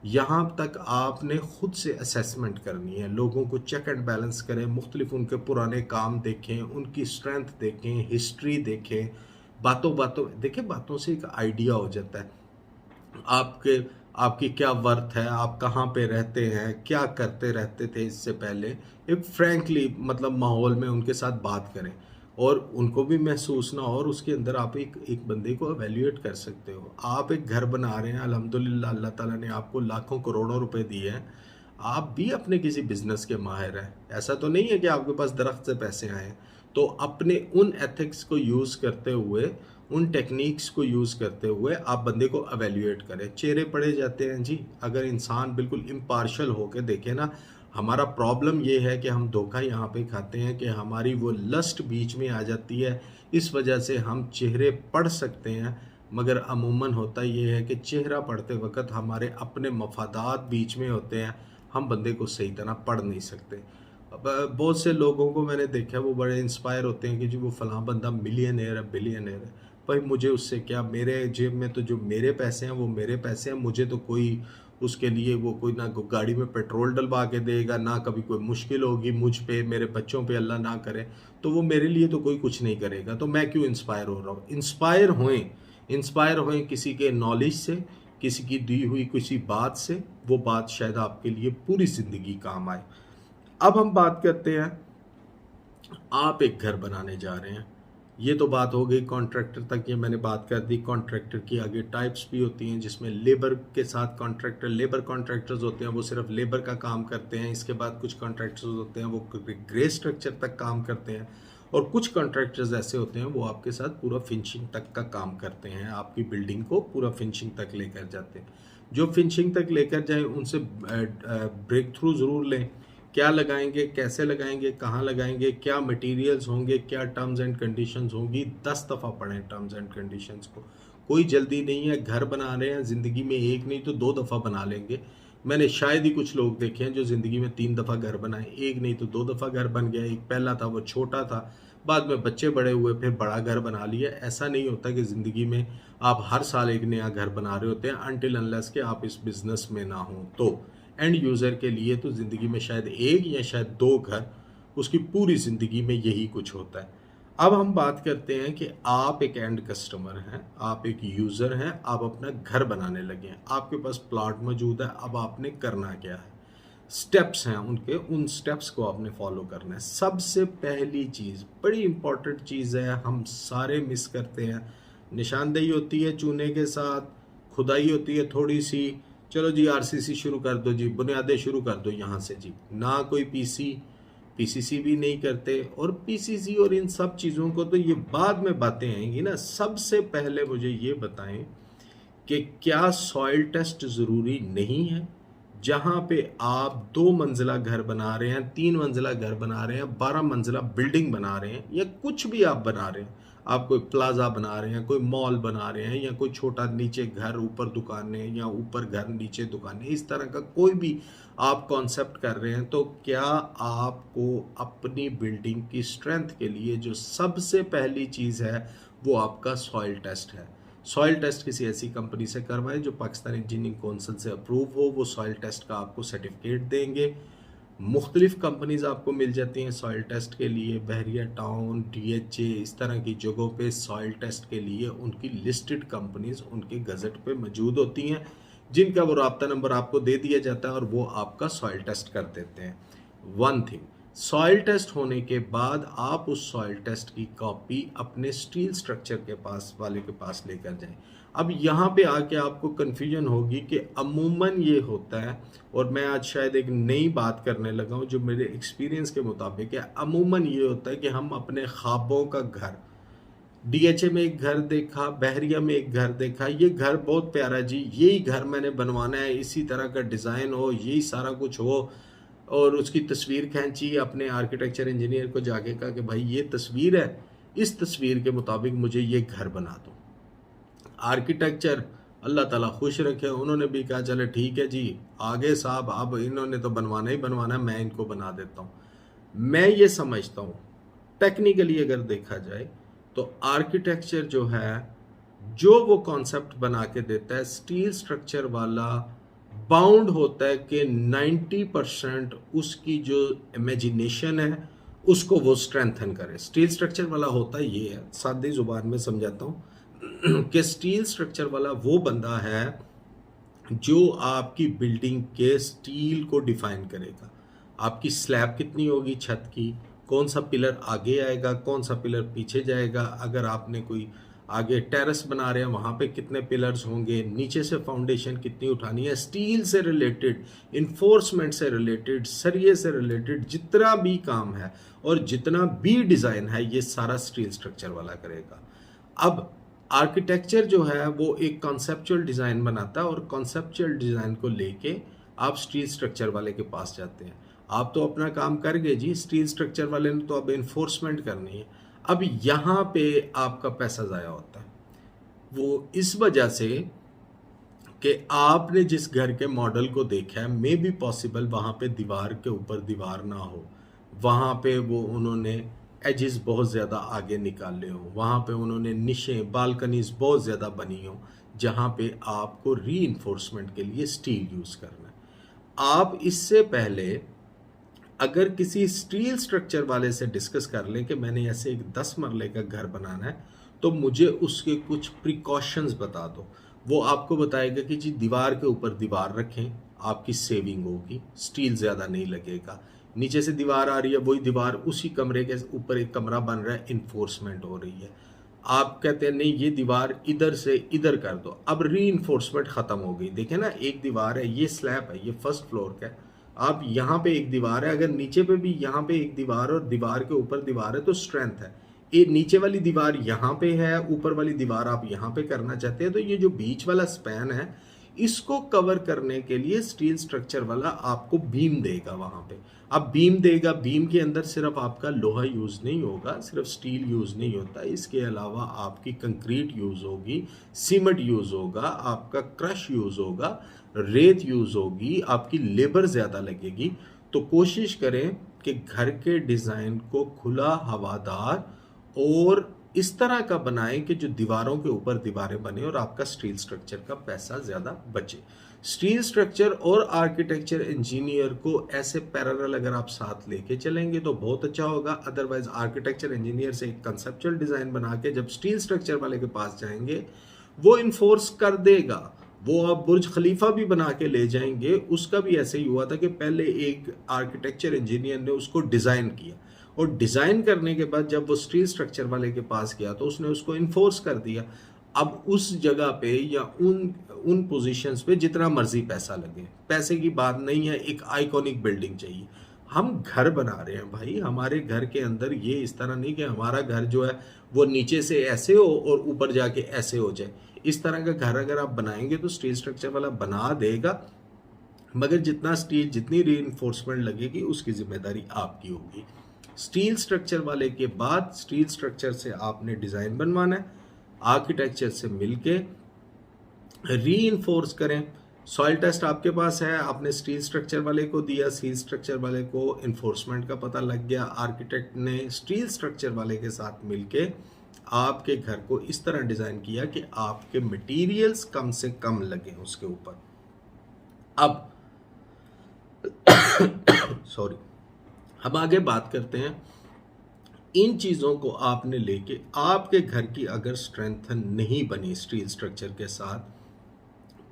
यहाँ तक आपने खुद से असेसमेंट करनी है, लोगों को चेक एंड बैलेंस करें, मुख्तलिफ उनके पुराने काम देखें, उनकी स्ट्रेंथ देखें, हिस्ट्री देखें, बातों बातों देखें, बातों से एक आइडिया हो जाता है आपके, आपकी क्या वर्थ है, आप कहाँ पे रहते हैं, क्या करते रहते थे इससे पहले। एक फ्रैंकली मतलब माहौल में उनके साथ बात करें और उनको भी महसूस ना हो, और उसके अंदर आप एक एक बंदे को एवेल्यूएट कर सकते हो। आप एक घर बना रहे हैं, अल्हम्दुलिल्लाह अल्लाह ताला ने आपको लाखों करोड़ों रुपए दिए हैं, आप भी अपने किसी बिजनेस के माहिर हैं। ऐसा तो नहीं है कि आपके पास दरख्त से पैसे आए हैं। तो अपने उन एथिक्स को यूज़ करते हुए, उन टेक्निक्स को यूज़ करते हुए आप बंदे को एवेल्यूएट करें। चेहरे पड़े जाते हैं जी, अगर इंसान बिल्कुल इम्पार्शल होकर देखे ना। हमारा प्रॉब्लम ये है कि हम धोखा यहाँ पे खाते हैं कि हमारी वो लस्ट बीच में आ जाती है, इस वजह से हम चेहरे पढ़ सकते हैं, मगर अमूमन होता ये है कि चेहरा पढ़ते वक्त हमारे अपने मफादात बीच में होते हैं, हम बंदे को सही तरह पढ़ नहीं सकते। अब बहुत से लोगों को मैंने देखा, वो बड़े इंस्पायर होते हैं कि जी वो फलां बंदा मिलियनेयर है, बिलियनेयर है। भाई मुझे उससे क्या, मेरे जेब में तो जो मेरे पैसे हैं वो मेरे पैसे हैं। मुझे तो कोई उसके लिए वो कोई ना गाड़ी में पेट्रोल डलवा के देगा, ना कभी कोई मुश्किल होगी मुझ पे, मेरे बच्चों पे अल्लाह ना करे, तो वो मेरे लिए तो कोई कुछ नहीं करेगा। तो मैं क्यों इंस्पायर हो रहा हूँ? इंस्पायर होएं किसी के नॉलेज से, किसी की दी हुई किसी बात से। वो बात शायद आपके लिए पूरी ज़िंदगी काम आए। अब हम बात करते हैं, आप एक घर बनाने जा रहे हैं। ये तो बात हो गई कॉन्ट्रैक्टर तक, ये मैंने बात कर दी। कॉन्ट्रैक्टर की आगे टाइप्स भी होती हैं, जिसमें लेबर के साथ कॉन्ट्रैक्टर, लेबर कॉन्ट्रैक्टर्स होते हैं वो सिर्फ लेबर का काम करते हैं। इसके बाद कुछ कॉन्ट्रैक्टर्स होते हैं वो ग्रे स्ट्रक्चर तक काम करते हैं, और कुछ कॉन्ट्रैक्टर्स ऐसे होते हैं वो आपके साथ पूरा फिनिशिंग तक का काम करते हैं, आपकी बिल्डिंग को पूरा फिनिशिंग तक लेकर जाते हैं। जो फिनिशिंग तक लेकर जाए उनसे ब्रेक थ्रू ज़रूर लें। क्या लगाएंगे, कैसे लगाएंगे, कहाँ लगाएंगे, क्या मटेरियल्स होंगे, क्या टर्म्स एंड कंडीशंस होंगी, 10 दफ़ा पढ़ें टर्म्स एंड कंडीशंस को। कोई जल्दी नहीं है, घर बना रहे हैं, ज़िंदगी में एक नहीं तो 2 दफ़ा बना लेंगे। मैंने शायद ही कुछ लोग देखे हैं जो ज़िंदगी में 3 दफ़ा घर बनाए, एक नहीं तो 2 दफ़ा घर बन गया। एक पहला था वो छोटा था, बाद में बच्चे बड़े हुए, फिर बड़ा घर बना लिया। ऐसा नहीं होता कि ज़िंदगी में आप हर साल एक नया घर बना रहे होते हैं, अनटिल अनलेस के आप इस बिज़नेस में ना हो। तो एंड यूज़र के लिए तो ज़िंदगी में शायद एक या शायद 2 घर, उसकी पूरी ज़िंदगी में यही कुछ होता है। अब हम बात करते हैं कि आप एक एंड कस्टमर हैं, आप एक यूज़र हैं, आप अपना घर बनाने लगे हैं, आपके पास प्लॉट मौजूद है। अब आपने करना क्या है, स्टेप्स हैं उनके, उन स्टेप्स को आपने फॉलो करना है। सबसे पहली चीज़, बड़ी इंपॉर्टेंट चीज़ है, हम सारे मिस करते हैं। निशानदेही होती है चूने के साथ, खुदाई होती है थोड़ी सी, चलो जी आरसीसी शुरू कर दो जी, बुनियादें शुरू कर दो यहाँ से जी, ना कोई पीसीसी भी नहीं करते। और पीसीसी और इन सब चीज़ों को तो ये बाद में बातें आएंगी ना। सबसे पहले मुझे ये बताएं कि क्या सॉइल टेस्ट ज़रूरी नहीं है? जहाँ पे आप 2 मंजिला घर बना रहे हैं, 3 मंजिला घर बना रहे हैं, 12 मंजिला बिल्डिंग बना रहे हैं, या कुछ भी आप बना रहे हैं, आप कोई प्लाजा बना रहे हैं, कोई मॉल बना रहे हैं, या कोई छोटा नीचे घर ऊपर दुकानें, या ऊपर घर नीचे दुकानें, इस तरह का कोई भी आप कॉन्सेप्ट कर रहे हैं, तो क्या आपको अपनी बिल्डिंग की स्ट्रेंथ के लिए जो सबसे पहली चीज़ है वो आपका सॉइल टेस्ट है। सॉइल टेस्ट किसी ऐसी कंपनी से करवाएं जो पाकिस्तान इंजीनियरिंग काउंसिल से अप्रूव हो, वो सॉइल टेस्ट का आपको सर्टिफिकेट देंगे। मुख्तलिफ कंपनीज आपको मिल जाती हैं सॉइल टेस्ट के लिए, बहरिया टाउन, डीएचए, इस तरह की जगहों पे सॉइल टेस्ट के लिए उनकी लिस्टेड कंपनीज उनके गज़ट पे मौजूद होती हैं, जिनका वो राब्ता नंबर आपको दे दिया जाता है और वो आपका सॉइल टेस्ट कर देते हैं। वन थिंग, सॉइल टेस्ट होने के बाद आप उस सॉइल टेस्ट की कॉपी अपने स्टील स्ट्रक्चर के पास वाले के पास लेकर जाएं। अब यहाँ पे आके आपको कन्फ्यूजन होगी कि अमूमन ये होता है, और मैं आज शायद एक नई बात करने लगा हूँ जो मेरे एक्सपीरियंस के मुताबिक है। अमूमन ये होता है कि हम अपने ख्वाबों का घर, डीएचए में एक घर देखा, बहरिया में एक घर देखा, ये घर बहुत प्यारा जी, यही घर मैंने बनवाना है, इसी तरह का डिज़ाइन हो, यही सारा कुछ हो, और उसकी तस्वीर खींची, अपने आर्किटेक्चर इंजीनियर को जाके कहा कि भाई ये तस्वीर है, इस तस्वीर के मुताबिक मुझे ये घर बना दो। आर्किटेक्चर अल्लाह ताला खुश रखे, उन्होंने भी कहा चले ठीक है जी, आगे साहब, अब इन्होंने तो बनवाना ही बनवाना, मैं इनको बना देता हूँ। मैं ये समझता हूँ टेक्निकली अगर देखा जाए तो आर्किटेक्चर जो है, जो वो कॉन्सेप्ट बना के देता है स्टील स्ट्रक्चर वाला, बाउंड होता है कि 90% उसकी जो इमेजिनेशन है उसको वो स्ट्रेंथन करे। स्टील स्ट्रक्चर वाला होता ये है, सादी जुबान में समझाता हूँ कि स्टील स्ट्रक्चर वाला वो बंदा है जो आपकी बिल्डिंग के स्टील को डिफाइन करेगा। आपकी स्लैब कितनी होगी छत की, कौन सा पिलर आगे आएगा, कौन सा पिलर पीछे जाएगा, अगर आपने कोई आगे टेरेस बना रहे हैं वहाँ पे कितने पिलर्स होंगे, नीचे से फाउंडेशन कितनी उठानी है, स्टील से रिलेटेड, इन्फोर्समेंट से रिलेटेड, सरिये से रिलेटेड जितना भी काम है और जितना भी डिज़ाइन है, ये सारा स्टील स्ट्रक्चर वाला करेगा। अब आर्किटेक्चर जो है वो एक कॉन्सेप्चुअल डिज़ाइन बनाता है, और कॉन्सेप्चुअल डिज़ाइन को लेके आप स्टील स्ट्रक्चर वाले के पास जाते हैं। आप तो अपना काम कर गए जी, स्टील स्ट्रक्चर वाले ने तो अब इन्फोर्समेंट करनी है। अब यहाँ पे आपका पैसा ज़ाया होता है, वो इस वजह से कि आपने जिस घर के मॉडल को देखा है, मे बी पॉसिबल वहाँ पे दीवार के ऊपर दीवार ना हो, वहाँ पे वो उन्होंने एजेस बहुत ज़्यादा आगे निकाले हो, वहाँ पे उन्होंने निशें, बालकनीज बहुत ज़्यादा बनी हो, जहाँ पे आपको री इन्फोर्समेंट के लिए स्टील यूज़ करना है। आप इससे पहले अगर किसी स्टील स्ट्रक्चर वाले से डिस्कस कर लें कि मैंने ऐसे एक 10 मरले का घर बनाना है, तो मुझे उसके कुछ प्रिकॉशंस बता दो। वो आपको बताएगा कि जी दीवार के ऊपर दीवार रखें, आपकी सेविंग होगी, स्टील ज़्यादा नहीं लगेगा। नीचे से दीवार आ रही है, वही दीवार उसी कमरे के ऊपर एक कमरा बन रहा है, इन्फोर्समेंट हो रही है। आप कहते हैं नहीं ये दीवार इधर से इधर कर दो, अब री इन्फोर्समेंट ख़त्म हो गई। देखें ना, एक दीवार है, ये स्लैब है, ये फर्स्ट फ्लोर का है, आप यहाँ पे एक दीवार है, अगर नीचे पे भी यहाँ पे एक दीवार और दीवार के ऊपर दीवार है तो स्ट्रेंथ है। ये नीचे वाली दीवार यहाँ पे है, ऊपर वाली दीवार आप यहाँ पे करना चाहते हैं, तो ये जो बीच वाला स्पैन है इसको कवर करने के लिए स्टील स्ट्रक्चर वाला आपको बीम देगा वहाँ पे। अब बीम देगा, बीम के अंदर सिर्फ आपका लोहा यूज़ नहीं होगा, सिर्फ स्टील यूज़ नहीं होता, इसके अलावा आपकी कंक्रीट यूज़ होगी, सीमेंट यूज़ होगा, आपका क्रश यूज़ होगा, रेत यूज़ होगी, आपकी लेबर ज़्यादा लगेगी। तो कोशिश करें कि घर के डिज़ाइन को खुला, हवादार और इस तरह का बनाएं कि जो दीवारों के ऊपर दीवारें बने और आपका स्टील स्ट्रक्चर का पैसा ज़्यादा बचे। स्टील स्ट्रक्चर और आर्किटेक्चर इंजीनियर को ऐसे पैरेलल अगर आप साथ लेके चलेंगे तो बहुत अच्छा होगा। अदरवाइज आर्किटेक्चर इंजीनियर से एक कंसेप्चुअल डिज़ाइन बना के जब स्टील स्ट्रक्चर वाले के पास जाएंगे वो इन्फोर्स कर देगा। वो आप बुर्ज खलीफा भी बना के ले जाएंगे, उसका भी ऐसे ही हुआ था कि पहले एक आर्किटेक्चर इंजीनियर ने उसको डिज़ाइन किया और डिज़ाइन करने के बाद जब वो स्टील स्ट्रक्चर वाले के पास गया तो उसने उसको इन्फोर्स कर दिया। अब उस जगह पे या उन पोजीशंस पे जितना मर्जी पैसा लगे, पैसे की बात नहीं है, एक आइकॉनिक बिल्डिंग चाहिए। हम घर बना रहे हैं भाई, हमारे घर के अंदर ये इस तरह नहीं कि हमारा घर जो है वो नीचे से ऐसे हो और ऊपर जाके ऐसे हो जाए। इस तरह का घर अगर आप बनाएंगे तो स्टील स्ट्रक्चर वाला बना देगा, मगर जितनी रीइंफोर्समेंट लगेगी उसकी जिम्मेदारी आपकी होगी। स्टील स्ट्रक्चर वाले के बाद स्टील स्ट्रक्चर से आपने डिज़ाइन बनवाना है, आर्किटेक्चर से मिलके रीइंफोर्स करें। सॉइल टेस्ट आपके पास है, आपने स्टील स्ट्रक्चर वाले को दिया, स्टील स्ट्रक्चर वाले को इन्फोर्समेंट का पता लग गया, आर्किटेक्ट ने स्टील स्ट्रक्चर वाले के साथ मिलके आपके घर को इस तरह डिज़ाइन किया कि आपके मटेरियल्स कम से कम लगे उसके ऊपर। अब सॉरी, हम आगे बात करते हैं। इन चीज़ों को आपने लेके आपके घर की अगर स्ट्रेंथ नहीं बनी स्टील स्ट्रक्चर के साथ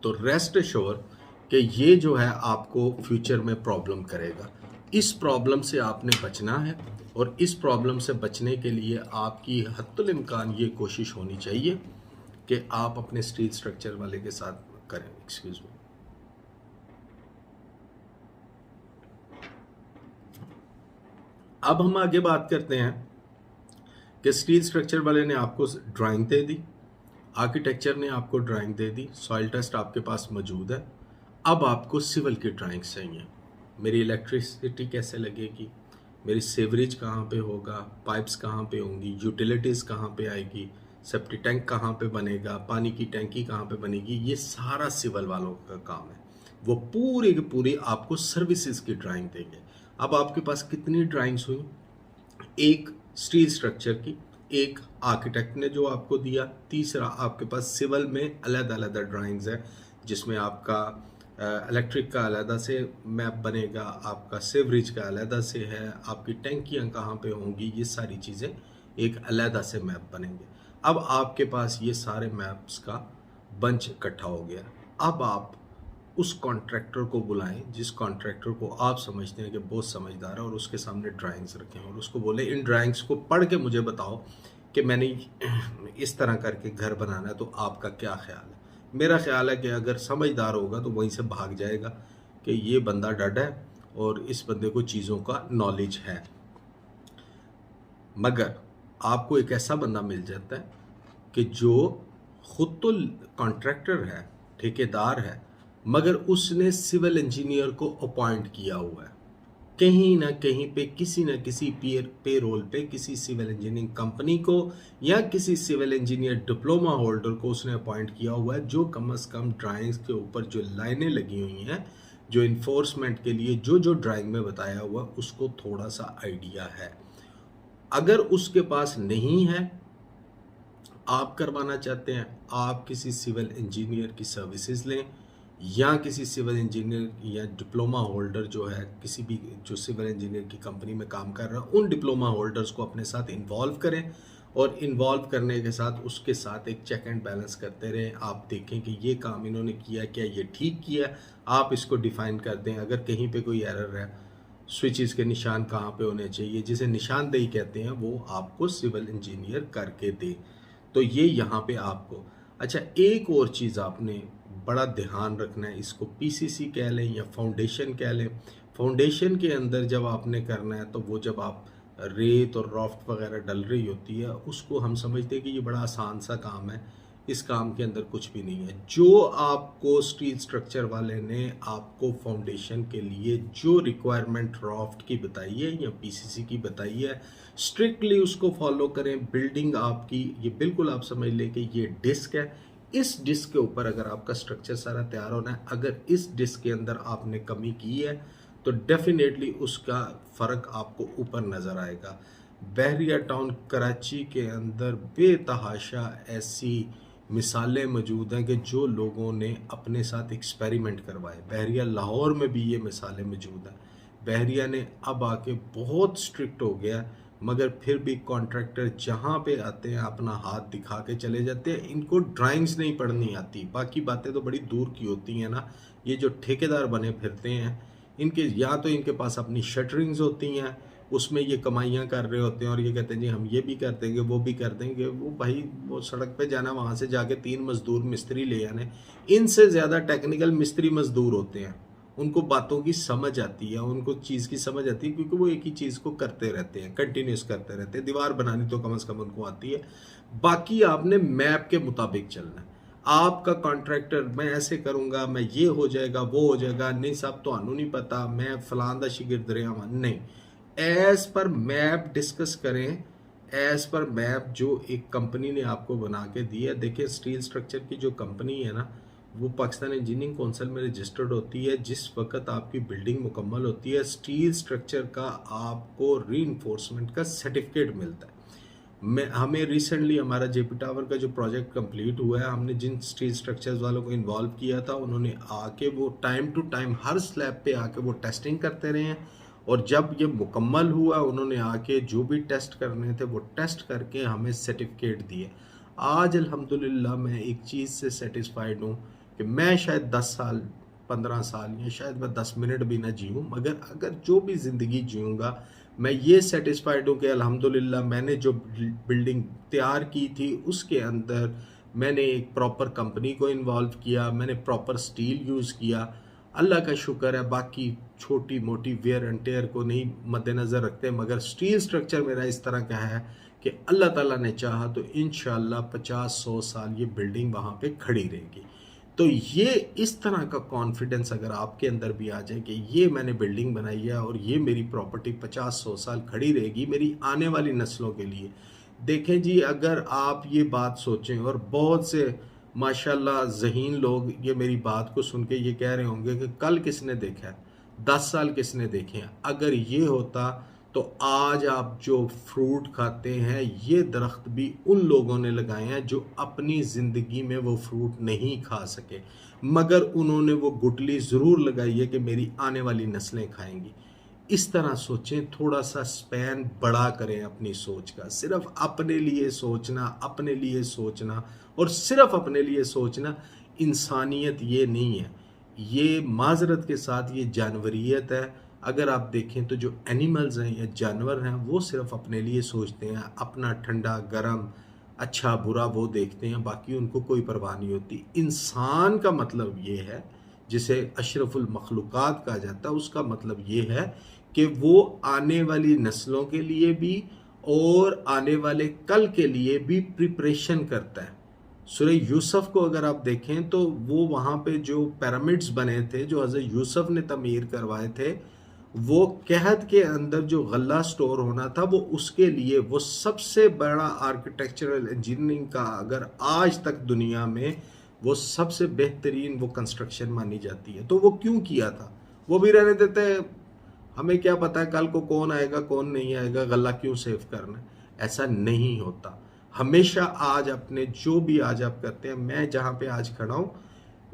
तो रेस्ट एश्योर कि ये जो है आपको फ्यूचर में प्रॉब्लम करेगा। इस प्रॉब्लम से आपने बचना है और इस प्रॉब्लम से बचने के लिए आपकी हद्दुल इम्कान ये कोशिश होनी चाहिए कि आप अपने स्टील स्ट्रक्चर वाले के साथ करें। Excuse me. अब हम आगे बात करते हैं कि स्टील स्ट्रक्चर वाले ने आपको ड्राइंग दे दी, आर्किटेक्चर ने आपको ड्राइंग दे दी, सॉइल टेस्ट आपके पास मौजूद है। अब आपको सिविल की ड्राइंग्स चाहिए। मेरी इलेक्ट्रिसिटी कैसे लगेगी, मेरी सेवरेज कहाँ पे होगा, पाइप्स कहाँ पे होंगी, यूटिलिटीज़ कहाँ पे आएगी, सेप्टी टैंक कहाँ पे बनेगा, पानी की टैंकी कहाँ पे बनेगी, ये सारा सिविल वालों का काम है। वो पूरी की पूरी आपको सर्विसेज की ड्राइंग देंगे। अब आपके पास कितनी ड्राइंग्स हुई, एक स्टील स्ट्रक्चर की, एक आर्किटेक्ट ने जो आपको दिया, तीसरा आपके पास सिविल में अलग अलग ड्राइंग्स है जिसमें आपका इलेक्ट्रिक का अलग से मैप बनेगा, आपका सेवरेज का अलग से है, आपकी टैंकियाँ कहाँ पे होंगी, ये सारी चीज़ें एक अलग से मैप बनेंगे। अब आपके पास ये सारे मैप्स का बंच इकट्ठा हो गया। अब आप उस कॉन्ट्रैक्टर को बुलाएं जिस कॉन्ट्रैक्टर को आप समझते हैं कि बहुत समझदार है और उसके सामने ड्राइंग्स रखें और उसको बोले इन ड्राइंग्स को पढ़ के मुझे बताओ कि मैंने इस तरह करके घर बनाना है, तो आपका क्या ख्याल है। मेरा ख्याल है कि अगर समझदार होगा तो वहीं से भाग जाएगा कि ये बंदा डड है और इस बंदे को चीज़ों का नॉलेज है। मगर आपको एक ऐसा बंदा मिल जाता है कि जो खुद तो कॉन्ट्रैक्टर है, ठेकेदार है, मगर उसने सिविल इंजीनियर को अपॉइंट किया हुआ है। कहीं ना कहीं पे किसी न किसी पे रोल पे किसी सिविल इंजीनियरिंग कंपनी को या किसी सिविल इंजीनियर डिप्लोमा होल्डर को उसने अपॉइंट किया हुआ है, जो कम से कम ड्राइंग्स के ऊपर जो लाइनें लगी हुई हैं, जो इन्फोर्समेंट के लिए जो ड्राइंग में बताया हुआ उसको थोड़ा सा आइडिया है। अगर उसके पास नहीं है, आप करवाना चाहते हैं, आप किसी सिविल इंजीनियर की सर्विसेज लें या किसी सिविल इंजीनियर या डिप्लोमा होल्डर जो है किसी भी जो सिविल इंजीनियर की कंपनी में काम कर रहा है, उन डिप्लोमा होल्डर्स को अपने साथ इन्वॉल्व करें और इन्वॉल्व करने के साथ उसके साथ एक चेक एंड बैलेंस करते रहें। आप देखें कि ये काम इन्होंने किया, क्या ये ठीक किया, आप इसको डिफ़ाइन कर दें। अगर कहीं पे कोई एरर है, स्विचेस के निशान कहाँ पे होने चाहिए, जिसे निशानदेही कहते हैं, वो आपको सिविल इंजीनियर करके दे। तो ये यहाँ पे आपको अच्छा एक और चीज़ आपने बड़ा ध्यान रखना है, इसको पीसीसी कह लें या फाउंडेशन कह लें। फाउंडेशन के अंदर जब आपने करना है तो वो जब आप रेत और रॉफ्ट वगैरह डल रही होती है उसको हम समझते हैं कि ये बड़ा आसान सा काम है, इस काम के अंदर कुछ भी नहीं है। जो आपको स्टील स्ट्रक्चर वाले ने आपको फाउंडेशन के लिए जो रिक्वायरमेंट रॉफ्ट की बताई है या पीसीसी की बताई है, स्ट्रिक्टली उसको फॉलो करें। बिल्डिंग आपकी ये बिल्कुल आप समझ लें कि ये डिस्क है, इस डिस्क के ऊपर अगर आपका स्ट्रक्चर सारा तैयार होना है, अगर इस डिस्क के अंदर आपने कमी की है तो डेफिनेटली उसका फ़र्क आपको ऊपर नज़र आएगा। बहरिया टाउन कराची के अंदर बेतहाशा ऐसी मिसालें मौजूद हैं कि जो लोगों ने अपने साथ एक्सपेरिमेंट करवाए। बहरिया लाहौर में भी ये मिसालें मौजूद हैं। बहरिया ने अब आके बहुत स्ट्रिक्ट हो गया, मगर फिर भी कॉन्ट्रैक्टर जहाँ पे आते हैं अपना हाथ दिखा के चले जाते हैं। इनको ड्राइंग्स नहीं पढ़नी आती, बाकी बातें तो बड़ी दूर की होती हैं ना। ये जो ठेकेदार बने फिरते हैं, इनके या तो इनके पास अपनी शटरिंग्स होती हैं, उसमें ये कमाइयाँ कर रहे होते हैं और ये कहते हैं जी हम ये भी कर देंगे वो भी कर देंगे। वो भाई वो सड़क पे जाना, वहाँ से जाके 3 मजदूर मिस्त्री ले आने, इनसे ज़्यादा टेक्निकल मिस्त्री मजदूर होते हैं। उनको बातों की समझ आती है, उनको चीज़ की समझ आती है, क्योंकि वो एक ही चीज़ को करते रहते हैं, कंटिन्यूस करते रहते हैं। दीवार बनानी तो कम से कम उनको आती है। बाकी आपने मैप के मुताबिक चलना है। आपका कॉन्ट्रैक्टर मैं ऐसे करूँगा, मैं ये हो जाएगा वो हो जाएगा, नहीं साहब तो आनू नहीं पता, मैं फलां दा शिगिर्द रहा नहीं। एज पर मैप डिस्कस करें, एज पर मैप जो एक कंपनी ने आपको बना के दी है। देखिए स्टील स्ट्रक्चर की जो कंपनी है ना, वो पाकिस्तान इंजीनियरिंग काउंसिल में रजिस्टर्ड होती है। जिस वक्त आपकी बिल्डिंग मुकम्मल होती है, स्टील स्ट्रक्चर का आपको रीइंफोर्समेंट का सर्टिफिकेट मिलता है। हमें रिसेंटली हमारा जेपी टावर का जो प्रोजेक्ट कंप्लीट हुआ है, हमने जिन स्टील स्ट्रक्चर्स वालों को इन्वॉल्व किया था, उन्होंने आके वो टाइम टू टाइम हर स्लैब पे आके वो टेस्टिंग करते रहे हैं। और जब ये मुकम्मल हुआ, उन्होंने आके जो भी टेस्ट करने थे वो टेस्ट करके हमें सर्टिफिकेट दिए। आज अल्हम्दुलिल्लाह मैं एक चीज़ से सेटिस्फाइड हूँ कि मैं शायद 10 साल 15 साल या शायद मैं 10 मिनट भी ना जीऊँ, मगर अगर जो भी ज़िंदगी जीऊँगा, मैं ये सेटिस्फाइड हूँ कि अल्हम्दुलिल्लाह मैंने जो बिल्डिंग तैयार की थी उसके अंदर मैंने एक प्रॉपर कंपनी को इन्वॉल्व किया, मैंने प्रॉपर स्टील यूज़ किया। अल्लाह का शुक्र है, बाकी छोटी मोटी वेयर एंड टेयर को नहीं मद्देनज़र रखते, मगर स्टील स्ट्रक्चर मेरा इस तरह का है कि अल्लाह ताला ने चाहा तो इंशाअल्लाह 50-100 साल ये बिल्डिंग वहाँ पे खड़ी रहेगी। तो ये इस तरह का कॉन्फिडेंस अगर आपके अंदर भी आ जाए कि ये मैंने बिल्डिंग बनाई है और ये मेरी प्रॉपर्टी 50-100 साल खड़ी रहेगी मेरी आने वाली नस्लों के लिए। देखें जी, अगर आप ये बात सोचें, और बहुत से माशाल्लाह ज़हीन लोग ये मेरी बात को सुन के ये कह रहे होंगे कि कल किसने देखा है, 10 साल किसने देखे हैं। अगर ये होता तो आज आप जो फ्रूट खाते हैं, ये दरख्त भी उन लोगों ने लगाए हैं जो अपनी ज़िंदगी में वो फ्रूट नहीं खा सके, मगर उन्होंने वो गुठली ज़रूर लगाई है कि मेरी आने वाली नस्लें खाएंगी। इस तरह सोचें, थोड़ा सा स्पैन बड़ा करें अपनी सोच का। सिर्फ अपने लिए सोचना, अपने लिए सोचना और सिर्फ अपने लिए सोचना इंसानियत ये नहीं है, ये माजरत के साथ ये जानवरियत है। अगर आप देखें तो जो एनिमल्स हैं या जानवर हैं, वो सिर्फ अपने लिए सोचते हैं, अपना ठंडा गरम अच्छा बुरा वो देखते हैं, बाकी उनको कोई परवाह नहीं होती। इंसान का मतलब ये है, जिसे अशरफुल मखलूक़ात कहा जाता है, उसका मतलब ये है कि वो आने वाली नस्लों के लिए भी और आने वाले कल के लिए भी प्रिपरेशन करता है। सूरह यूसुफ को अगर आप देखें तो वो वहाँ पे जो पिरामिड्स बने थे, जो हज़रत यूसुफ ने तमीर करवाए थे, वो कहत के अंदर जो गल्ला स्टोर होना था, वो उसके लिए वो सबसे बड़ा आर्किटेक्चरल इंजीनियरिंग का, अगर आज तक दुनिया में वो सबसे बेहतरीन वो कंस्ट्रक्शन मानी जाती है। तो वो क्यों किया था? वो भी रहने देते, हमें क्या पता है कल को कौन आएगा कौन नहीं आएगा, गला क्यों सेव करना है। ऐसा नहीं होता। हमेशा आज अपने जो भी आज आप करते हैं, मैं जहाँ पे आज खड़ा हूँ,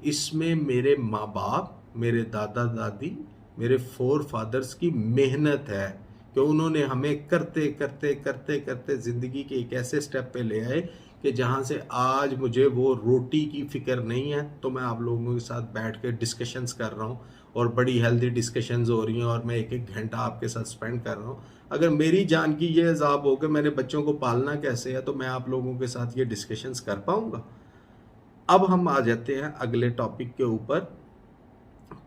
इसमें मेरे माँ बाप, मेरे दादा दादी, मेरे फोर फादर्स की मेहनत है कि उन्होंने हमें करते करते करते करते ज़िंदगी के एक ऐसे स्टेप पे ले आए कि जहाँ से आज मुझे वो रोटी की फ़िक्र नहीं है। तो मैं आप लोगों के साथ बैठ के डिस्कशंस कर रहा हूँ और बड़ी हेल्दी डिस्कशंस हो रही हैं और मैं एक एक घंटा आपके साथ स्पेंड कर रहा हूँ। अगर मेरी जान की ये अजाब हो कि मैंने बच्चों को पालना कैसे है, तो मैं आप लोगों के साथ ये डिस्कशंस कर पाऊँगा। अब हम आ जाते हैं अगले टॉपिक के ऊपर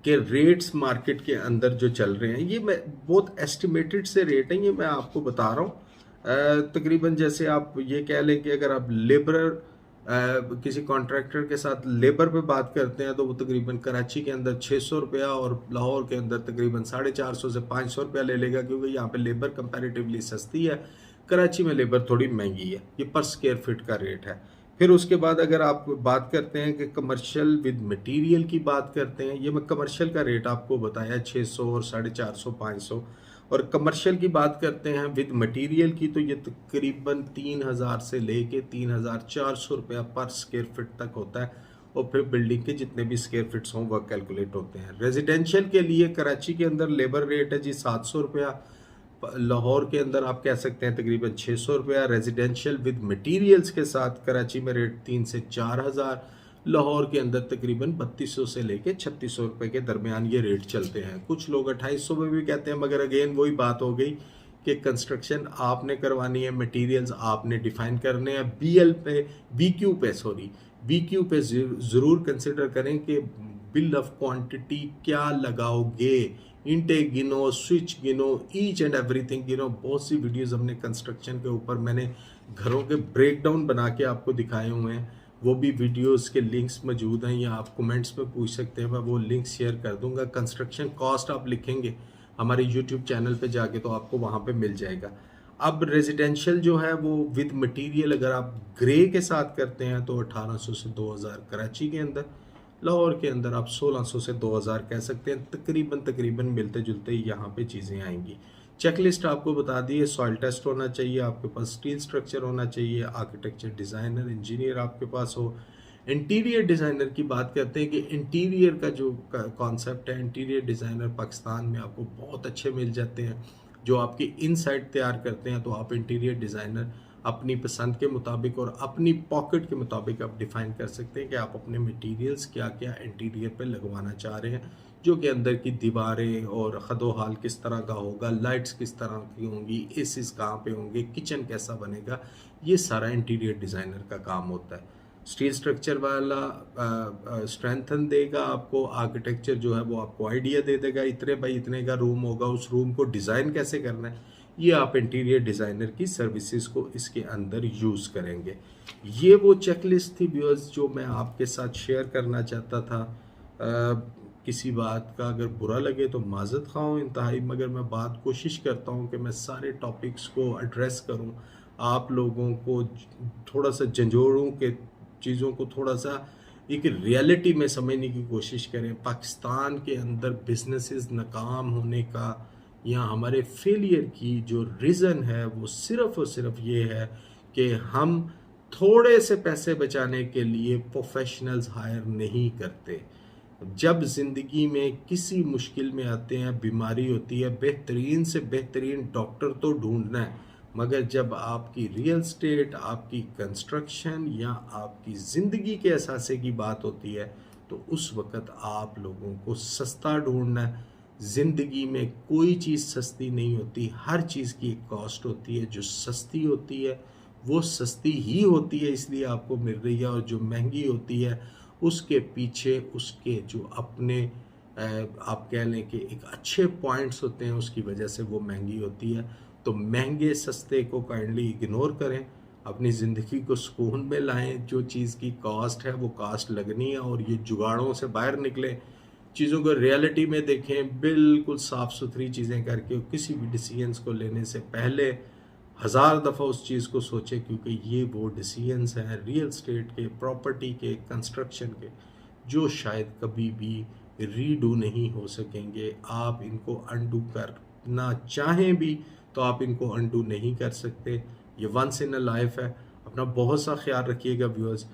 कि रेट्स मार्केट के अंदर जो चल रहे हैं, ये मैं बहुत एस्टिमेटेड से रेट हैं, ये मैं आपको बता रहा हूँ। तकरीबन जैसे आप ये कह लें कि अगर आप लेबर किसी कॉन्ट्रैक्टर के साथ लेबर पे बात करते हैं तो वो तकरीबन कराची के अंदर 600 रुपया और लाहौर के अंदर तकरीबन 450 से 500 रुपया ले लेगा, क्योंकि यहाँ पे लेबर कंपैरेटिवली सस्ती है, कराची में लेबर थोड़ी महंगी है। ये पर स्क्वायर फीट का रेट है। फिर उसके बाद अगर आप बात करते हैं कि कमर्शियल विद मटेरियल की बात करते हैं, ये मैं कमर्शियल का रेट आपको बताया 600 और 450 500। और कमर्शियल की बात करते हैं विद मटेरियल की, तो ये तकरीबन 3000 से लेके 3400 रुपया पर स्क्वायर फीट तक होता है, और फिर बिल्डिंग के जितने भी स्क्वायर फिट्स हों वह कैलकुलेट होते हैं। रेजिडेंशियल के लिए कराची के अंदर लेबर रेट है जी 700 रुपया, लाहौर के अंदर आप कह सकते हैं तकरीबन 600 रुपया। रेजिडेंशियल विद मटेरियल्स के साथ कराची में रेट 3 से 4000, लाहौर के अंदर तकरीबन 3200 से लेके 3600 रुपये के दरमियान ये रेट चलते हैं। कुछ लोग 2800 में भी कहते हैं, मगर अगेन वही बात हो गई कि कंस्ट्रक्शन आपने करवानी है, मटेरियल्स आपने डिफाइन करने हैं। BQ पे ज़रूर कंसिडर करें कि बिल ऑफ क्वांटिटी क्या लगाओगे, इनटेक गिनो, स्विच गिनो, ईच एंड एवरीथिंग गिनो। बहुत सी वीडियोस हमने कंस्ट्रक्शन के ऊपर मैंने घरों के ब्रेकडाउन बना के आपको दिखाए हुए हैं, वो भी वीडियोस के लिंक्स मौजूद हैं, या आप कमेंट्स में पूछ सकते हैं, मैं वो लिंक शेयर कर दूंगा। कंस्ट्रक्शन कॉस्ट आप लिखेंगे हमारे यूट्यूब चैनल पे जाके तो आपको वहाँ पे मिल जाएगा। अब रेजिडेंशियल जो है वो विद मटेरियल अगर आप ग्रे के साथ करते हैं तो 1800 से 2000 कराची के अंदर, लाहौर के अंदर आप 1600 से 2000 कह सकते हैं। तकरीबन मिलते जुलते ही यहाँ पे चीज़ें आएंगी। चेकलिस्ट आपको बता दी है, सॉइल टेस्ट होना चाहिए आपके पास, स्टील स्ट्रक्चर होना चाहिए, आर्किटेक्चर डिज़ाइनर इंजीनियर आपके पास हो। इंटीरियर डिज़ाइनर की बात करते हैं कि इंटीरियर का जो कॉन्सेप्ट है, इंटीरियर डिज़ाइनर पाकिस्तान में आपको बहुत अच्छे मिल जाते हैं जो आपकी इनसाइड तैयार करते हैं। तो आप इंटीरियर डिज़ाइनर अपनी पसंद के मुताबिक और अपनी पॉकेट के मुताबिक आप डिफ़ाइन कर सकते हैं कि आप अपने मटेरियल्स क्या क्या इंटीरियर पे लगवाना चाह रहे हैं, जो कि अंदर की दीवारें और खदोहाल किस तरह का होगा, लाइट्स किस तरह की होंगी, एसीज कहाँ पे होंगे, किचन कैसा बनेगा, ये सारा इंटीरियर डिज़ाइनर का काम होता है। स्टील स्ट्रक्चर वाला स्ट्रेंथन देगा आपको, आर्किटेक्चर जो है वो आपको आइडिया दे देगा, इतने बाई इतने का रूम होगा, उस रूम को डिज़ाइन कैसे करना है, ये आप इंटीरियर डिज़ाइनर की सर्विसेज को इसके अंदर यूज़ करेंगे। ये वो चेकलिस्ट थी व्यूअर्स जो मैं आपके साथ शेयर करना चाहता था। किसी बात का अगर बुरा लगे तो माज़रत ख़्वाह हूँ इंतहाई, मगर मैं बात कोशिश करता हूँ कि मैं सारे टॉपिक्स को एड्रेस करूँ, आप लोगों को थोड़ा सा झंझोड़ूँ के चीज़ों को थोड़ा सा एक रियलिटी में समझने की कोशिश करें। पाकिस्तान के अंदर बिजनेसेस नाकाम होने का या हमारे फेलियर की जो रीज़न है वो सिर्फ़ और सिर्फ ये है कि हम थोड़े से पैसे बचाने के लिए प्रोफेशनल्स हायर नहीं करते। जब ज़िंदगी में किसी मुश्किल में आते हैं, बीमारी होती है, बेहतरीन से बेहतरीन डॉक्टर तो ढूंढना है, मगर जब आपकी रियल स्टेट, आपकी कंस्ट्रक्शन या आपकी ज़िंदगी के असासे की बात होती है तो उस वक़्त आप लोगों को सस्ता ढूंढना है। ज़िंदगी में कोई चीज़ सस्ती नहीं होती, हर चीज़ की एक कॉस्ट होती है। जो सस्ती होती है वो सस्ती ही होती है इसलिए आपको मिल रही है, और जो महंगी होती है उसके पीछे उसके जो अपने आप कह लें कि एक अच्छे पॉइंट्स होते हैं, उसकी वजह से वो महंगी होती है। तो महंगे सस्ते को काइंडली इग्नोर करें, अपनी ज़िंदगी को सुकून में लाएं। जो चीज़ की कॉस्ट है वो कॉस्ट लगनी है, और ये जुगाड़ों से बाहर निकलें, चीज़ों को रियलिटी में देखें, बिल्कुल साफ़ सुथरी चीज़ें करके किसी भी डिसीजंस को लेने से पहले 1000 दफ़ा उस चीज़ को सोचें, क्योंकि ये वो डिसीजंस हैं रियल स्टेट के, प्रॉपर्टी के, कंस्ट्रक्शन के, जो शायद कभी भी रीडू नहीं हो सकेंगे। आप इनको अनडू करना चाहें भी तो आप इनको अनडू नहीं कर सकते। ये वंस इन अ लाइफ है। अपना बहुत सा ख्याल रखिएगा व्यूअर्स।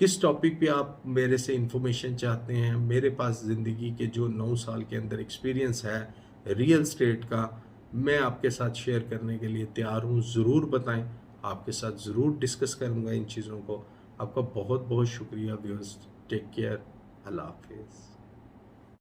किस टॉपिक पे आप मेरे से इंफॉर्मेशन चाहते हैं, मेरे पास ज़िंदगी के जो 9 साल के अंदर एक्सपीरियंस है रियल स्टेट का, मैं आपके साथ शेयर करने के लिए तैयार हूँ। ज़रूर बताएं, आपके साथ ज़रूर डिस्कस करूँगा इन चीज़ों को। आपका बहुत बहुत शुक्रिया व्यूअर्स। टेक केयर, अल्लाह हाफिज़।